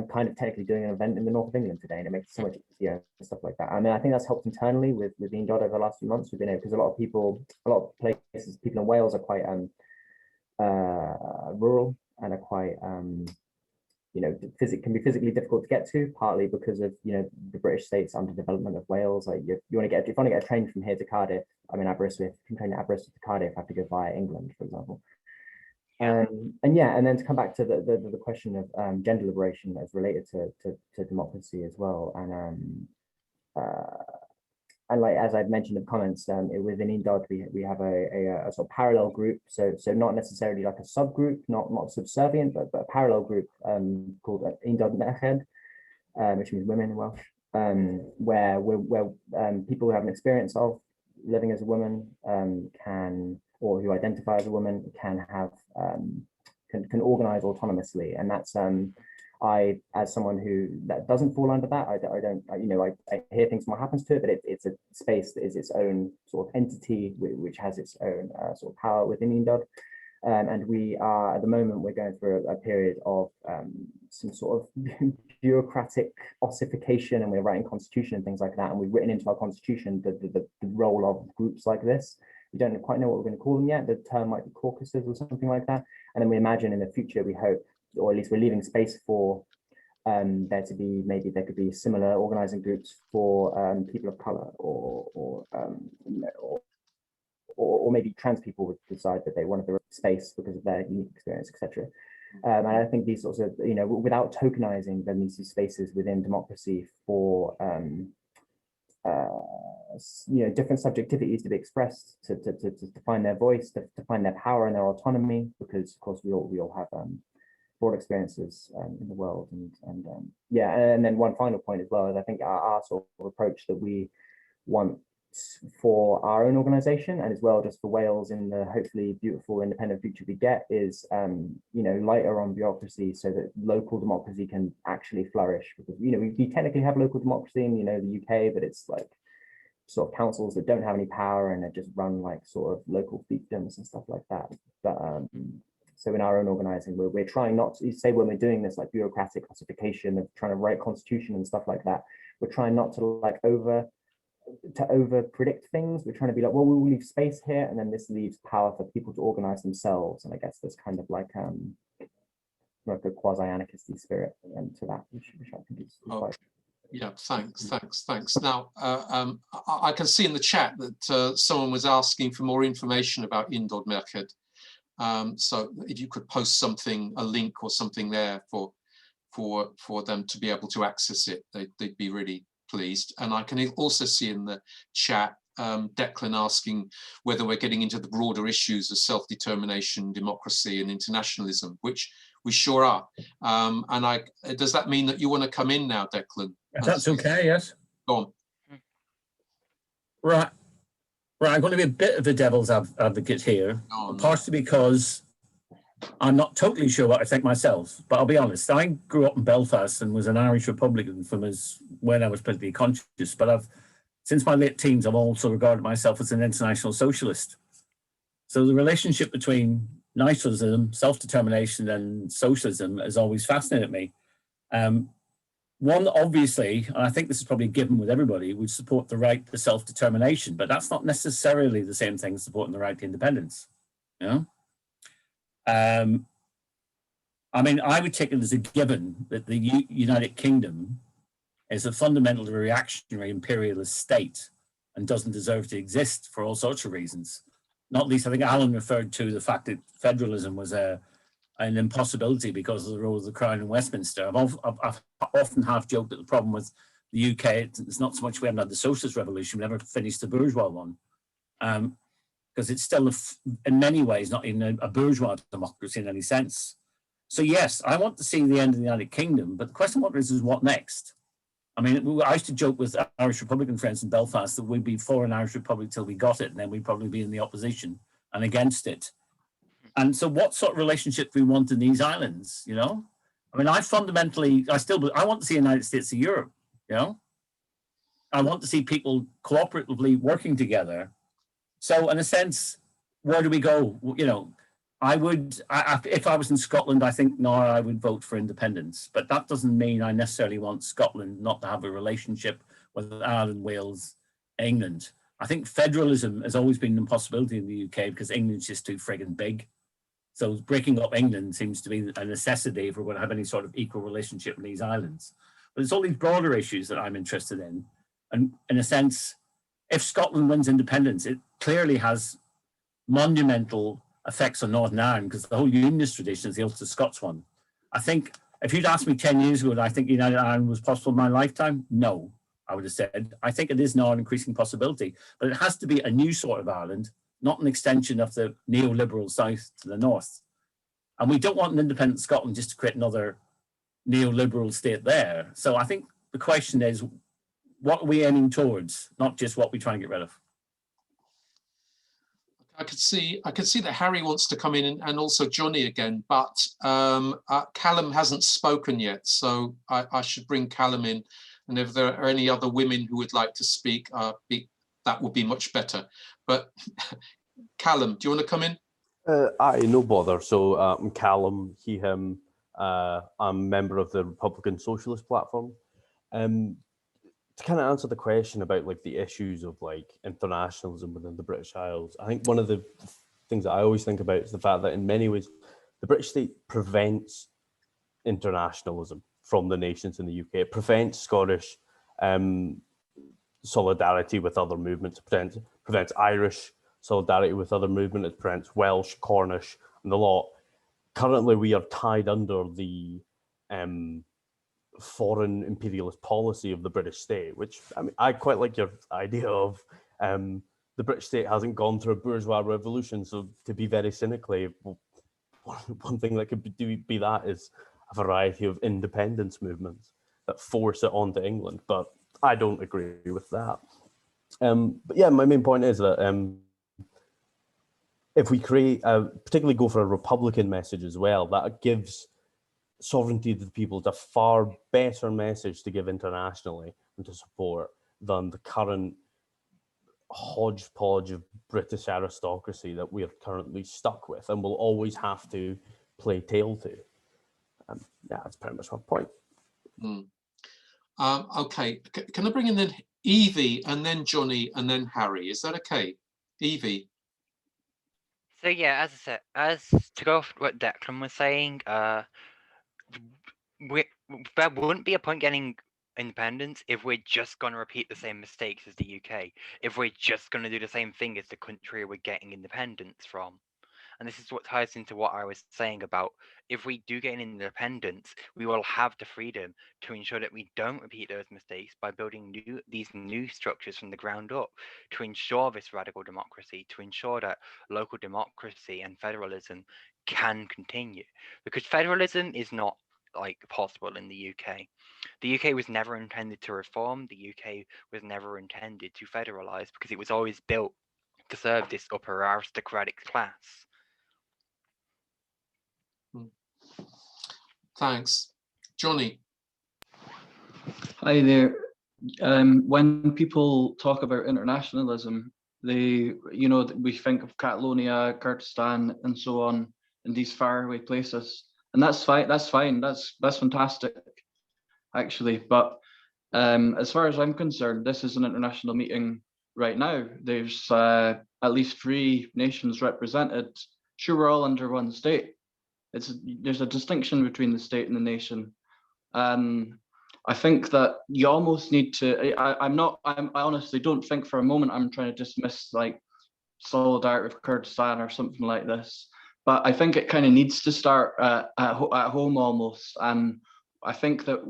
kind of technically doing an event in the north of England today, and it makes it so much easier and stuff like that. I mean, I think that's helped internally with Indod over the last few months. We've been able, because a lot of places, people in Wales are quite rural and are quite can be physically difficult to get to, partly because of the British state's underdevelopment of Wales. Like if you want to get a train from here to Cardiff, I mean Aberystwyth, you can train to Aberystwyth to Cardiff, have to go via England, for example. And then to come back to the question of gender liberation as related to democracy as well, and like as I've mentioned in comments, within Indod we have a sort of parallel group, so not necessarily like a subgroup, not subservient, but a parallel group called Indod Merched, which means women in Welsh, where people who have an experience of living as a woman or who identify as a woman can can organize autonomously, and that's I, as someone that doesn't fall under that, I hear things what happens to it, but it's a space that is its own sort of entity, which has its own sort of power within Indod. And we are, at the moment, we're going through a period of some sort of bureaucratic ossification, and we're writing constitution and things like that. And we've written into our constitution the role of groups like this. We don't quite know what we're going to call them yet. The term might be caucuses or something like that. And then we imagine in the future, we hope, or at least we're leaving space for there could be similar organizing groups for people of color, or maybe trans people would decide that they wanted the space because of their unique experience, etc. And I think these sorts of, without tokenizing, there needs to be spaces within democracy for different subjectivities to be expressed, to find their voice, to find their power and their autonomy, because of course we all have broad experiences in the world, and then one final point as well is I think our sort of approach that we want for our own organization, and as well just for Wales in the hopefully beautiful independent future we get, is lighter on bureaucracy, so that local democracy can actually flourish, because we technically have local democracy in the UK, but it's like sort of councils that don't have any power and they just run like sort of local fiefdoms and stuff like that. But so in our own organizing, we're trying not to say, when we're doing this like bureaucratic classification of trying to write constitution and stuff like that, we're trying not to like over predict things. We're trying to be like, well, we'll leave space here, and then this leaves power for people to organize themselves. And I guess there's kind of like a quasi-anarchistic spirit to that, which I think is quite. Yeah, thanks. Now, I can see in the chat that someone was asking for more information about Indod Merched. So if you could post something, a link or something there for them to be able to access it, they'd be really pleased. And I can also see in the chat Declan asking whether we're getting into the broader issues of self-determination, democracy and internationalism, which we sure are. And does that mean that you want to come in now, Declan? If that's okay, yes. Go on. Right. I'm going to be a bit of the devil's advocate here, partially because I'm not totally sure what I think myself, but I'll be honest. I grew up in Belfast and was an Irish Republican from when I was politically conscious, but since my late teens, I've also regarded myself as an international socialist. So the relationship between nationalism, self-determination and socialism has always fascinated me. One, obviously, and I think this is probably a given with everybody, would support the right to self-determination, but that's not necessarily the same thing as supporting the right to independence. You know? I mean, I would take it as a given that the United Kingdom is a fundamentally reactionary imperialist state and doesn't deserve to exist for all sorts of reasons. Not least, I think Alan referred to the fact that federalism was an impossibility because of the role of the Crown in Westminster. I've often half joked that the problem with the UK, it's not so much we haven't had the socialist revolution, we never finished the bourgeois one. Because it's still, in many ways, not even a bourgeois democracy in any sense. So yes, I want to see the end of the United Kingdom, but the question is what next? I mean, I used to joke with Irish Republican friends in Belfast that we'd be for an Irish Republic till we got it, and then we'd probably be in the opposition and against it. And so what sort of relationship do we want in these islands, you know? I mean, I want to see the United States of Europe, you know? I want to see people cooperatively working together. So in a sense, where do we go? You know, if I was in Scotland, I think I would vote for independence, but that doesn't mean I necessarily want Scotland not to have a relationship with Ireland, Wales, England. I think federalism has always been an impossibility in the UK because England's just too friggin' big. So breaking up England seems to be a necessity if we're going to have any sort of equal relationship in these islands. But it's all these broader issues that I'm interested in. And in a sense, if Scotland wins independence, it clearly has monumental effects on Northern Ireland because the whole unionist tradition is the Ulster Scots one. I think if you'd asked me 10 years ago, did I think United Ireland was possible in my lifetime? No, I would have said. I think it is now an increasing possibility, but it has to be a new sort of Ireland, not an extension of the neoliberal south to the north. And we don't want an independent Scotland just to create another neoliberal state there. So I think the question is, what are we aiming towards, not just what we try and get rid of? I could see that Harry wants to come in and also Johnny again, but Callum hasn't spoken yet, so I should bring Callum in. And if there are any other women who would like to speak, that would be much better. But Callum, do you want to come in? Aye, no bother. So I'm Callum, he, him. I'm a member of the Republican Socialist platform. To kind of answer the question about like the issues of like internationalism within the British Isles, I think one of the things that I always think about is the fact that in many ways the British state prevents internationalism from the nations in the UK. It prevents Scottish solidarity with other movements. It prevents Irish solidarity with other movements. It prevents Welsh, Cornish, and the lot. Currently, we are tied under the foreign imperialist policy of the British state, which I mean, I quite like your idea of the British state hasn't gone through a bourgeois revolution. So to be very cynically, one thing that could be that is a variety of independence movements that force it onto England. But I don't agree with that. But yeah, my main point is that if we create, particularly go for a Republican message as well, that gives sovereignty to the people. It's a far better message to give internationally and to support than the current hodgepodge of British aristocracy that we are currently stuck with and will always have to play tail to. Yeah, that's pretty much my point. Okay, can I bring in then Evie and then Johnny and then Harry? Is that okay? Evie? So yeah, as I said, to go off what Declan was saying, there wouldn't be a point getting independence if we're just going to repeat the same mistakes as the UK, if we're just going to do the same thing as the country we're getting independence from. And this is what ties into what I was saying about if we do get an independence, we will have the freedom to ensure that we don't repeat those mistakes by building these new structures from the ground up, to ensure this radical democracy, to ensure that local democracy and federalism can continue. Because federalism is not like possible in the UK. The UK was never intended to reform. The UK was never intended to federalize because it was always built to serve this upper aristocratic class. Thanks. Johnny. Hi there. When people talk about internationalism, they, you know, we think of Catalonia, Kurdistan, and so on, in these faraway places, and that's fine. That's fine. That's fantastic, actually. But as far as I'm concerned, this is an international meeting right now. There's at least 3 nations represented. Sure, we're all under one state. There's a distinction between the state and the nation. I think that you almost need to. I honestly don't think for a moment I'm trying to dismiss like solidarity with Kurdistan or something like this. But I think it kind of needs to start at home almost. And I think that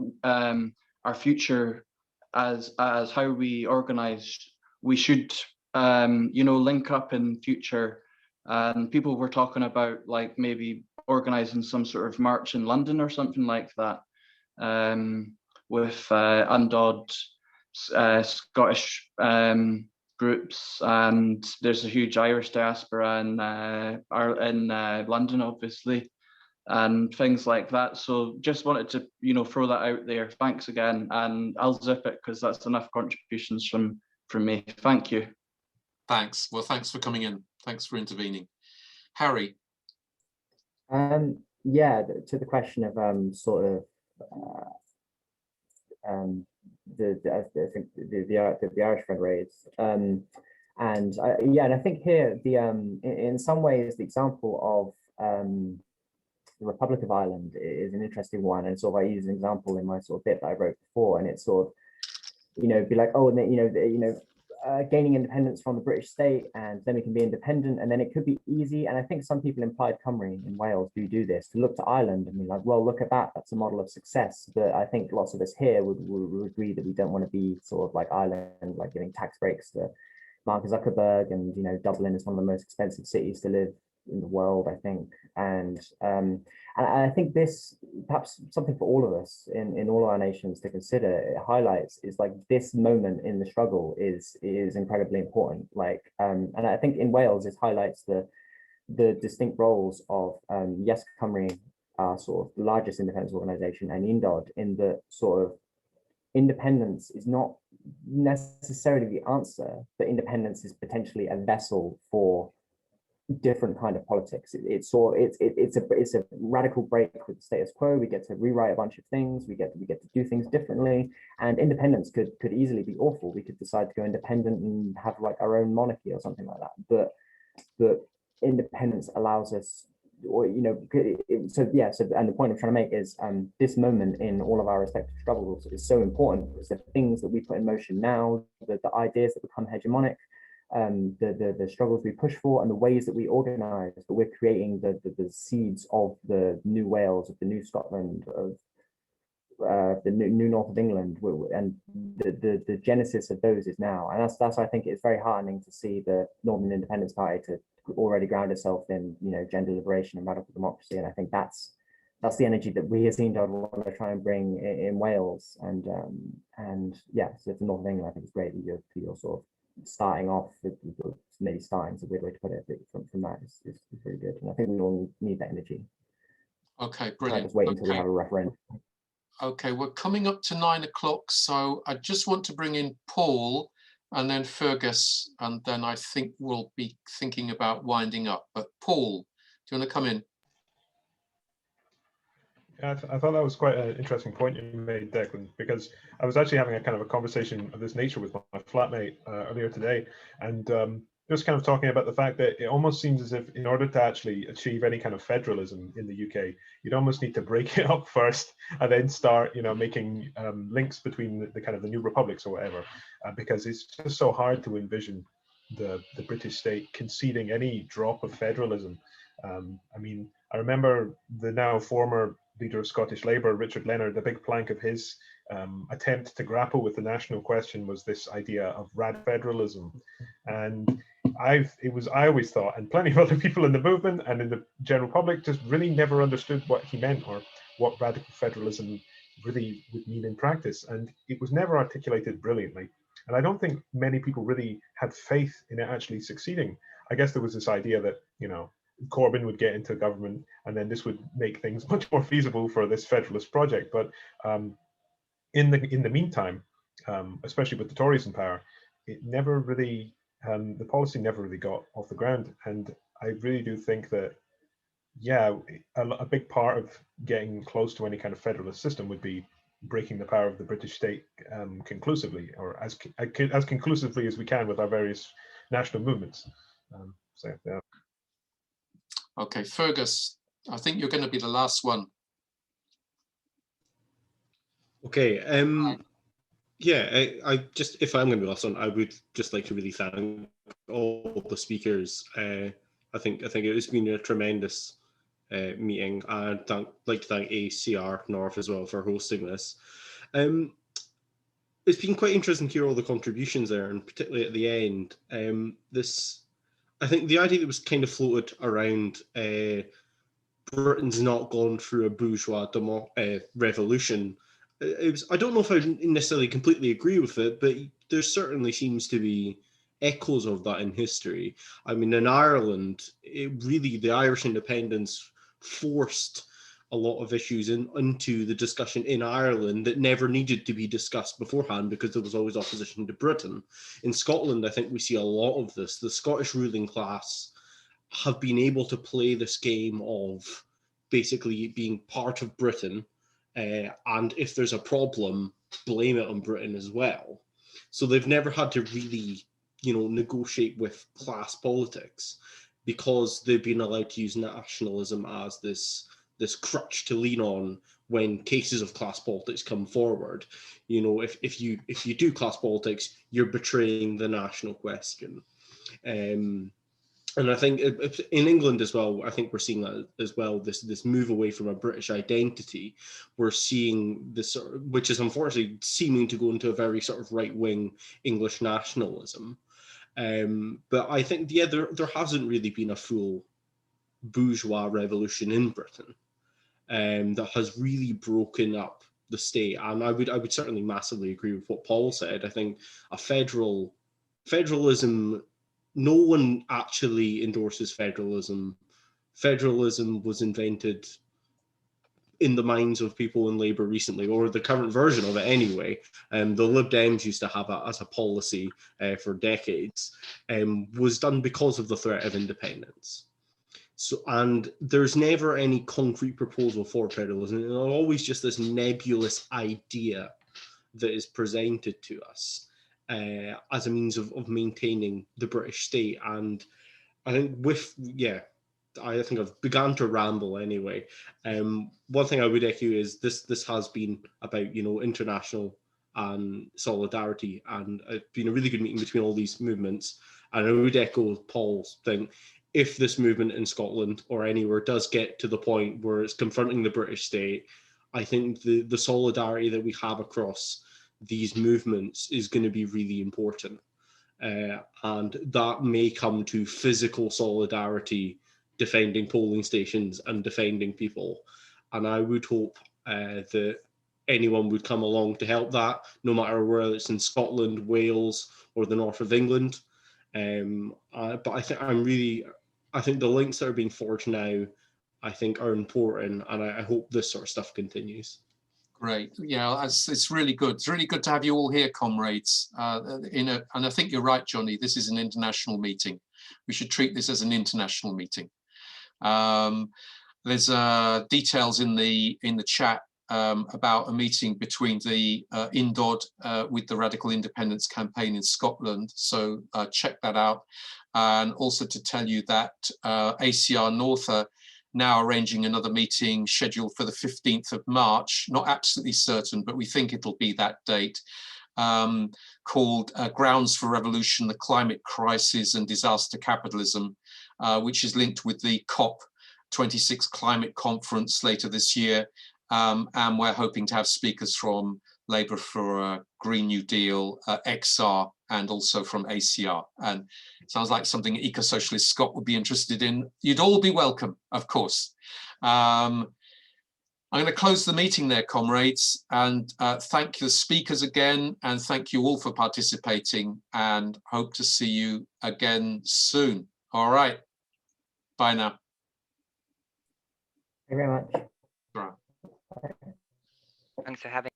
our future, as how we organise, we should link up in future. And people were talking about like maybe organising some sort of march in London or something like that. With undod Scottish groups, and there's a huge Irish diaspora in London, obviously, and things like that. So just wanted to throw that out there. Thanks again, and I'll zip it because that's enough contributions from me. Thank you. Thanks. Well, thanks for coming in. Thanks for intervening. Harry. Yeah, to the question of the Irish friend raised, and I think here in some ways the example of the Republic of Ireland is an interesting one, and sort of I use an example in my sort of bit that I wrote before, and it's sort of be like, oh, and gaining independence from the British state, and then we can be independent, and then it could be easy. And I think some people in Plaid Cymru in Wales do this, to look to Ireland and be like, well, look at that, that's a model of success. But I think lots of us here would agree that we don't want to be sort of like Ireland, like giving tax breaks to Mark Zuckerberg, and Dublin is one of the most expensive cities to live in the world, I think. And I think this, perhaps something for all of us in all our nations to consider, it highlights is like this moment in the struggle is incredibly important. Like, and I think in Wales, it highlights the distinct roles of Yes Cymru, our sort of largest independence organisation, and Undod, in the sort of independence is not necessarily the answer, but independence is potentially a vessel for different kind of politics. It's a radical break with the status quo. We get to rewrite a bunch of things. We get to do things differently. And independence could easily be awful. We could decide to go independent and have like our own monarchy or something like that. But independence allows us, or and the point I'm trying to make is this moment in all of our respective struggles is so important, because the things that we put in motion now, the ideas that become hegemonic, the struggles we push for, and the ways that we organize, that we're creating the seeds of the new Wales, of the new Scotland, of the new North of England, and the genesis of those is now. And that's I think it's very heartening to see the Northern Independence Party to already ground itself in gender liberation and radical democracy. And I think that's the energy that we as Undod want to try and bring in Wales. And so for North of England, I think it's great that you're sort of starting off with maybe starting is a weird way to put it, but from that is pretty good. And I think we all need that energy. Okay, brilliant. Just wait until we have a referendum. Okay, we're coming up to 9 o'clock, so I just want to bring in Paul and then Fergus, and then I think we'll be thinking about winding up. But Paul, do you want to come in? Yeah, I thought that was quite an interesting point you made, Declan, because I was actually having a kind of a conversation of this nature with my flatmate earlier today, and just kind of talking about the fact that it almost seems as if in order to actually achieve any kind of federalism in the UK, you'd almost need to break it up first and then start, making links between the kind of the new republics or whatever, because it's just so hard to envision the British state conceding any drop of federalism I mean, I remember the now former leader of Scottish Labour, Richard Leonard, the big plank of his attempt to grapple with the national question was this idea of radical federalism. And I always thought, and plenty of other people in the movement and in the general public just really never understood what he meant or what radical federalism really would mean in practice. And it was never articulated brilliantly. And I don't think many people really had faith in it actually succeeding. I guess there was this idea that, you know, Corbyn would get into government and then this would make things much more feasible for this federalist project. But in the meantime, especially with the Tories in power, it never really, the policy never really got off the ground. And I really do think that, yeah, a big part of getting close to any kind of federalist system would be breaking the power of the British state conclusively, or as conclusively as we can with our various national movements. So, yeah. Okay, Fergus, I think you're going to be the last one. Okay. Yeah, I just, if I'm going to be last one, I would just like to really thank all the speakers. I think it has been a tremendous meeting. I'd like to thank ACR North as well for hosting this. It's been quite interesting to hear all the contributions there, and particularly at the end. I think the idea that was kind of floated around Britain's not gone through a bourgeois revolution. I don't know if I necessarily completely agree with it, but there certainly seems to be echoes of that in history. I mean, in Ireland, the Irish independence forced a lot of issues into the discussion in Ireland that never needed to be discussed beforehand because there was always opposition to Britain. In Scotland, I think we see a lot of this. The Scottish ruling class have been able to play this game of basically being part of Britain, and if there's a problem, blame it on Britain as well. So they've never had to really, negotiate with class politics because they've been allowed to use nationalism as this crutch to lean on when cases of class politics come forward. If you do class politics, you're betraying the national question. And I think in England as well, I think we're seeing that as well, this move away from a British identity. We're seeing this, which is unfortunately seeming to go into a very sort of right-wing English nationalism. But I think, yeah, there hasn't really been a full bourgeois revolution in Britain that has really broken up the state. And I would certainly massively agree with what Paul said. I think a federalism, no one actually endorses federalism. Federalism was invented in the minds of people in Labour recently, or the current version of it anyway. The Lib Dems used to have it as a policy for decades, was done because of the threat of independence. So, and there's never any concrete proposal for federalism. It's always just this nebulous idea that is presented to us as a means of maintaining the British state. And I think I think I've begun to ramble anyway. One thing I would echo is this has been about, international and solidarity, and it's been a really good meeting between all these movements. And I would echo Paul's thing. If this movement in Scotland or anywhere does get to the point where it's confronting the British state, I think the solidarity that we have across these movements is going to be really important. And that may come to physical solidarity, defending polling stations and defending people. And I would hope that anyone would come along to help that, no matter whether it's in Scotland, Wales, or the north of England. But I think the links that are being forged now, I think, are important, and I hope this sort of stuff continues. Great. Yeah, it's really good. It's really good to have you all here, comrades. And I think you're right, Johnny. This is an international meeting. We should treat this as an international meeting. There's details in the chat about a meeting between the INDOD with the Radical Independence Campaign in Scotland. So check that out. And also to tell you that ACR North are now arranging another meeting scheduled for the 15th of March, not absolutely certain, but we think it'll be that date, called Grounds for Revolution, the Climate Crisis and Disaster Capitalism. which is linked with the COP26 climate conference later this year. And we're hoping to have speakers from Labour for a Green New Deal, XR, and also from ACR. And it sounds like something Ecosocialist Scot would be interested in. You'd all be welcome, of course. I'm going to close the meeting there, comrades, and thank the speakers again, and thank you all for participating, and hope to see you again soon. All right. Bye now. Thank you very much. Right. Thanks for having